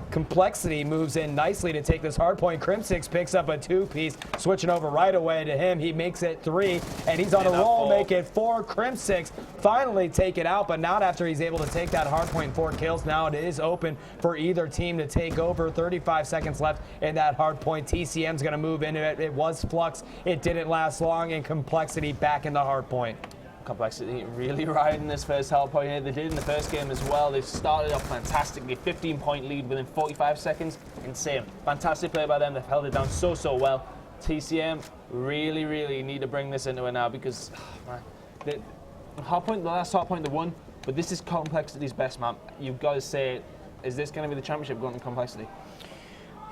Complexity moves in nicely to take this Hardpoint. Crimsix picks up a 2-piece, switching over right away to him. He makes it 3, and he's on a roll, make it 4. Crimsix finally take it out, but not after he's able to take that Hardpoint 4 kills. Now it is open for either team to take over. 35 seconds left in that Hardpoint. TCM's going to move into it. It was Flux. It didn't last long, and Complexity back in the Hardpoint. Complexity really riding this first Hardpoint here. They did in the first game as well. They started off fantastically. 15-point lead within 45 seconds. Insane. Fantastic play by them. They've held it down so well. TCM really need to bring this into it now because Hardpoint, the last Hardpoint they won, but this is Complexity's best map. You've got to say, is this going to be the championship going to Complexity?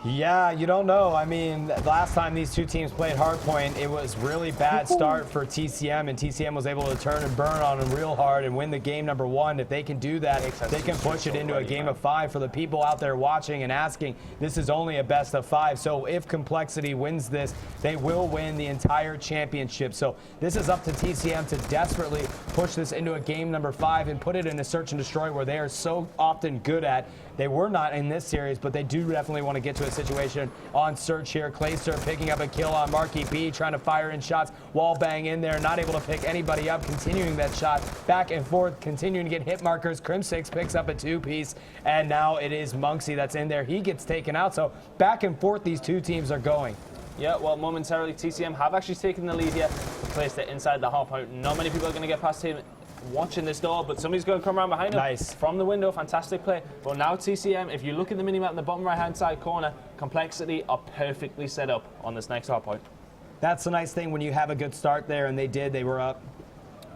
Yeah, you don't know. I mean, last time these two teams played Hardpoint, it was really bad start for TCM, and TCM was able to turn and burn on them real hard and win the game number 1. If they can do that, they can push it into a game of 5. For the people out there watching and asking, this is only a best of 5. So if Complexity wins this, they will win the entire championship. So this is up to TCM to desperately push this into a game number 5 and put it in a search and destroy where they are so often good at. They were not in this series, but they do definitely want to get to a situation on search here. Clayster picking up a kill on Marky B, trying to fire in shots. Wall bang in there, not able to pick anybody up, continuing that shot back and forth, continuing to get hit markers. Crim6 picks up a 2-piece, and now it is Monksy that's in there. He gets taken out, so back and forth these two teams are going. Yeah, well, momentarily TCM have actually taken the lead here. Placed it inside the Hardpoint. Not many people are going to get past him watching this door, but somebody's going to come around behind him. Nice. From the window, fantastic play. But now TCM, if you look at the minimap in the bottom right-hand side corner, Complexity are perfectly set up on this next Hardpoint. That's the nice thing when you have a good start there, and they were up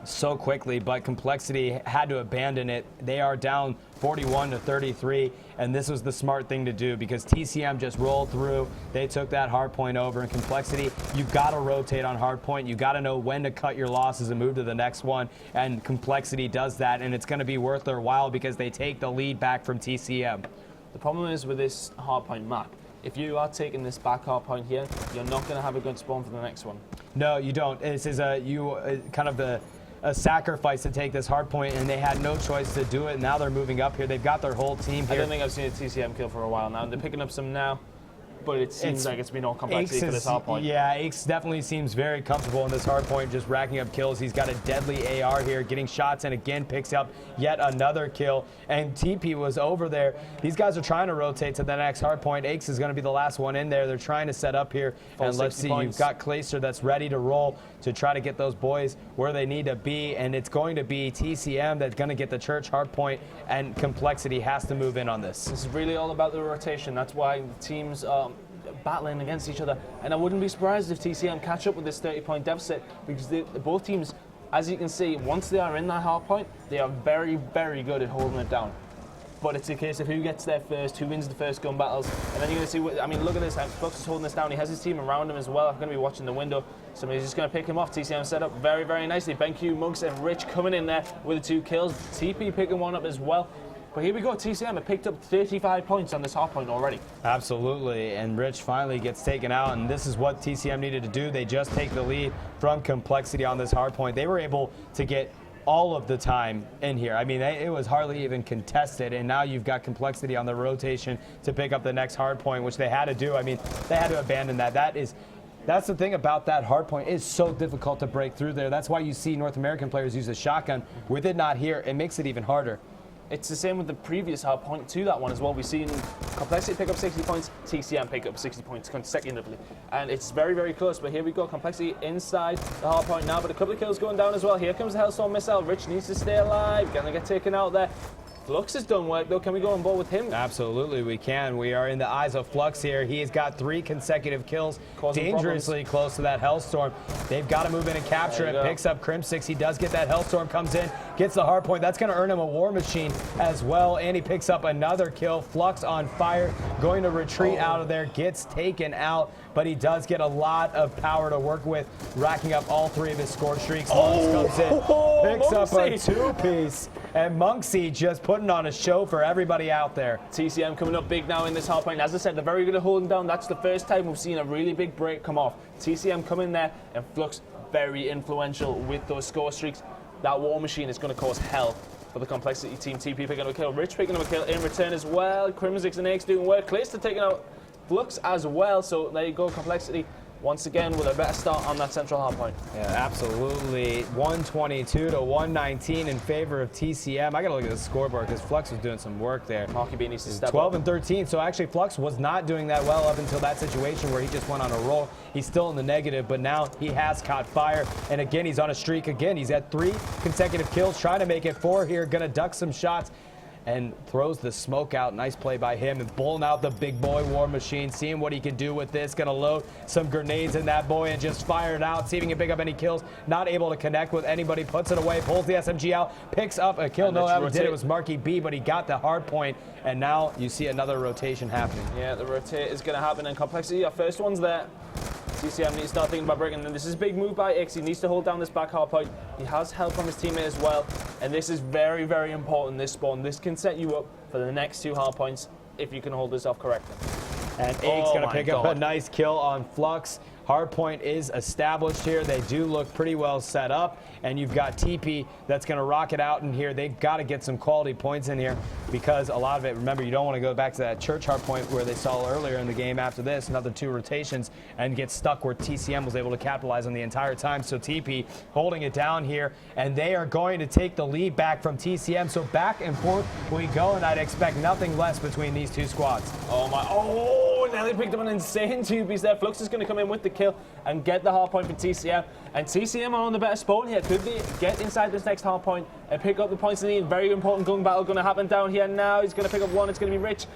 so quickly, but Complexity had to abandon it. They are down 41-33, and this was the smart thing to do because TCM just rolled through. They took that Hardpoint over, and Complexity, you got to rotate on Hardpoint. You got to know when to cut your losses and move to the next one, and Complexity does that, and it's going to be worth their while because they take the lead back from TCM. The problem is with this Hardpoint map, if you are taking this back Hardpoint here, you're not going to have a good spawn for the next one. No, you don't. This is a sacrifice to take this Hardpoint, and they had no choice to do it. And now they're moving up here. They've got their whole team here. I don't think I've seen a TCM kill for a while now. They're picking up some now, but it seems like it's been all Complexity for this Hardpoint. Yeah, Aches definitely seems very comfortable in this Hardpoint, just racking up kills. He's got a deadly AR here, getting shots, and again picks up yet another kill. And TP was over there. These guys are trying to rotate to the next Hardpoint. Aches is going to be the last one in there. They're trying to set up here. And let's see, you've got Clayster that's ready to roll to try to get those boys where they need to be. And it's going to be TCM that's going to get the Church Hardpoint, and Complexity has to move in on this. This is really all about the rotation. That's why the teams battling against each other, and I wouldn't be surprised if TCM catch up with this 30-point deficit because both teams, as you can see, once they are in that Hardpoint, they are very, very good at holding it down. But it's a case of who gets there first, who wins the first gun battles, and then you're going to see what, I mean, look at this, Flux is holding this down. He has his team around him as well. I'm going to be watching the window. Somebody's just going to pick him off. TCM set up very, very nicely. BenQ, Monks, and Rich coming in there with the 2 kills. TP picking one up as well. But here we go, TCM have picked up 35 points on this Hardpoint already. Absolutely, and Rich finally gets taken out, and this is what TCM needed to do. They just take the lead from Complexity on this Hardpoint. They were able to get all of the time in here. I mean, it was hardly even contested, and now you've got Complexity on the rotation to pick up the next Hardpoint, which they had to do. I mean, they had to abandon that. That's the thing about that Hardpoint. It's so difficult to break through there. That's why you see North American players use a shotgun. With it not here, it makes it even harder. It's the same with the previous Hardpoint to that one as well. We've seen Complexity pick up 60 points, TCM pick up 60 points consecutively. And it's very, very close, but here we go. Complexity inside the Hardpoint now, but a couple of kills going down as well. Here comes the Hellstorm missile. Rich needs to stay alive. Gonna get taken out there. Flux has done work though. Can we go on board with him? Absolutely, we can. We are in the eyes of Flux here. He's got 3 consecutive kills, dangerously close to that Hellstorm. They've got to move in and capture it. Picks up Crim6. He does get that Hellstorm, comes in, gets the Hardpoint. That's going to earn him a War Machine as well, and he picks up another kill. Flux on fire, going to retreat out of there, gets taken out, but he does get a lot of power to work with, racking up all 3 of his score streaks. Comes in, picks up a 2-piece, and Monksy just putting on a show for everybody out there. TCM coming up big now in this Hardpoint. As I said, they're very good at holding down. That's the first time we've seen a really big break come off. TCM come in there, and Flux very influential with those score streaks. That War Machine is going to cause hell for the Complexity team. TP picking up a kill, Rich picking up a kill in return as well. Crim6 and Aches doing work. Clayster taking out Flux as well. So there you go, Complexity once again with a better start on that central Hardpoint. Yeah, absolutely. 122 to 119 in favor of TCM. I got to look at the scoreboard because Flux was doing some work there. Marky B needs to step 12 up. and 13. So actually Flux was not doing that well up until that situation where he just went on a roll. He's still in the negative, but now he has caught fire. And again, he's on a streak again. He's had 3 consecutive kills, trying to make it 4 here. Going to duck some shots. and throws the smoke out. Nice play by him and pulling out the big boy War Machine, seeing what he can do with this. Gonna load some grenades in that boy and just fire it out, see if he can pick up any kills. Not able to connect with anybody, puts it away, pulls the SMG out, picks up a kill. No, that did it was Marky B, but he got the hard point, and now you see another rotation happening. Yeah, the rotate is gonna happen in complexity. Our first one's there. TCM needs to start thinking about breaking them. This is a big move by X. He needs to hold down this back hard point. He has help from his teammate as well. And this is very, very important, this spawn. This can set you up for the next 2 hard points if you can hold this off correctly. And Ake's going to pick up a nice kill on Flux. Hardpoint is established here. They do look pretty well set up. And you've got TP that's going to rock it out in here. They've got to get some quality points in here because a lot of it, remember, you don't want to go back to that church hardpoint where they saw earlier in the game after this, another 2 rotations, and get stuck where TCM was able to capitalize on the entire time. So TP holding it down here, and they are going to take the lead back from TCM. So back and forth we go, and I'd expect nothing less between these 2 squads. Oh, my. Oh, now they picked up an insane 2-piece there. Flux is going to come in with the kill and get the hard point for TCM. And TCM are on the better spawn here. Could they get inside this next hard point and pick up the points they need? Very important gun battle going to happen down here now. He's going to pick up 1. It's going to be Rich.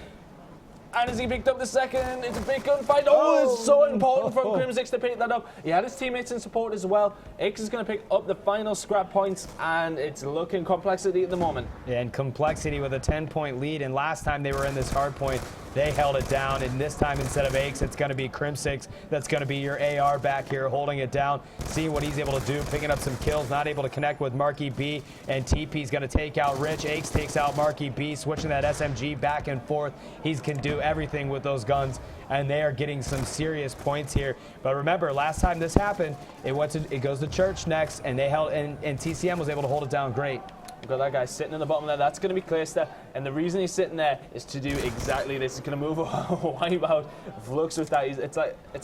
And as he picked up the second, it's a big gunfight. Oh, it's so important from Crimsix to pick that up. He had his teammates in support as well. X is going to pick up the final scrap points, and it's looking complexity at the moment. Yeah, and complexity with a 10-point lead. And last time they were in this hard point, they held it down. And this time, instead of Aches, it's going to be Crimsix. That's going to be your AR back here, holding it down, seeing what he's able to do, picking up some kills, not able to connect with Marky B. And TP's going to take out Rich. Aches takes out Marky B, switching that SMG back and forth. He can do everything with those guns, and they are getting some serious points here. But remember, last time this happened, it goes to church next, and they held, and TCM was able to hold it down great. We've got that guy sitting in the bottom there. That's going to be Clayster, and the reason he's sitting there is to do exactly this. He's going to move wipe out Flux with that. It's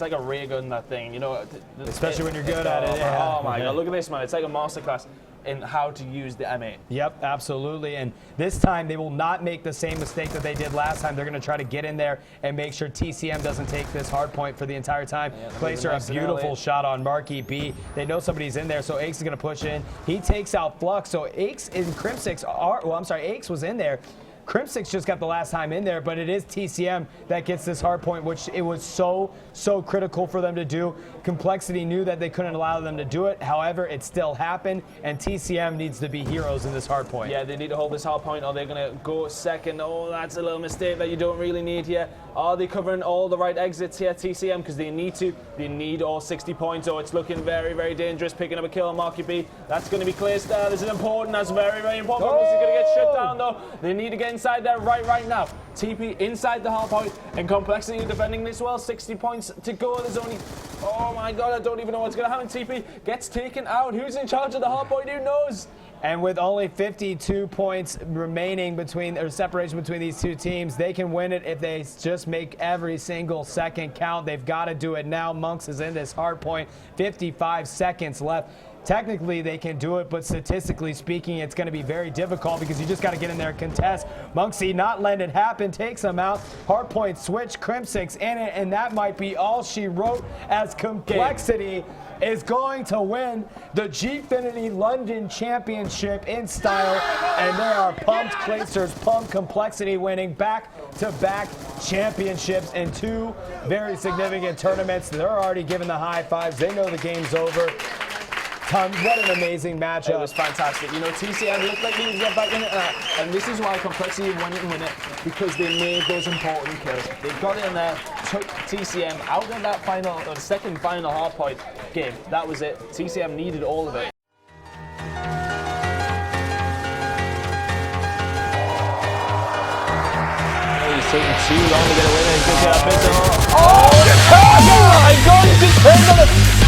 like a ray gun, that thing, you know. Especially when you're good at it. Yeah. Oh my God! Look at this, man. It's like a masterclass in how to use the M8. Yep, absolutely. And this time they will not make the same mistake that they did last time. They're going to try to get in there and make sure TCM doesn't take this hard point for the entire time. Yeah, Placer a beautiful shot on Marky B. They know somebody's in there, so Aches is going to push in. He takes out Flux, so Aches and Crimsix are, well, I'm sorry, Aches was in there. Crimsix just got the last time in there, but it is TCM that gets this hard point, which it was so critical for them to do. Complexity knew that they couldn't allow them to do it. However, it still happened, and TCM needs to be heroes in this hard point. Yeah, they need to hold this hard point, or they're going to go second. Oh, that's a little mistake that you don't really need here. Are they covering all the right exits here, TCM? Because they need to. They need all 60 points. Oh, it's looking very, very dangerous. Picking up a kill on Marky B. That's going to be Clayster. This is important. That's very, very important. He's going to get shut down, though. They need to get inside there right now. TP inside the hard point, and Complexity defending this well. 60 points to go. There's only, oh my God, I don't even know what's going to happen. TP gets taken out. Who's in charge of the hard point? Who knows? And with only 52 points remaining between, or separation between these 2 teams, they can win it if they just make every single second count. They've got to do it now. Monks is in this hard point. 55 seconds left. Technically, they can do it, but statistically speaking, it's going to be very difficult because you just got to get in there and contest. Monksy not letting it happen, takes him out. Hardpoint switch, Crimsix in it, and that might be all she wrote, as Complexity is going to win the Gfinity London Championship in style, and they are pumped. Clayster's pumped. Complexity winning back-to-back championships in 2 very significant tournaments. They're already giving the high fives. They know the game's over. What an amazing matchup. It was fantastic. You know, TCM looked like they would get back in it, and this is why Complexity wanted to win it, because they made those important kills. They got in there, took TCM out of that final, or second final hardpoint game. That was it. TCM needed all of it. He's taking too long to get away there. He's going to get a bit of... Oh, the target! I'm going to turn on it!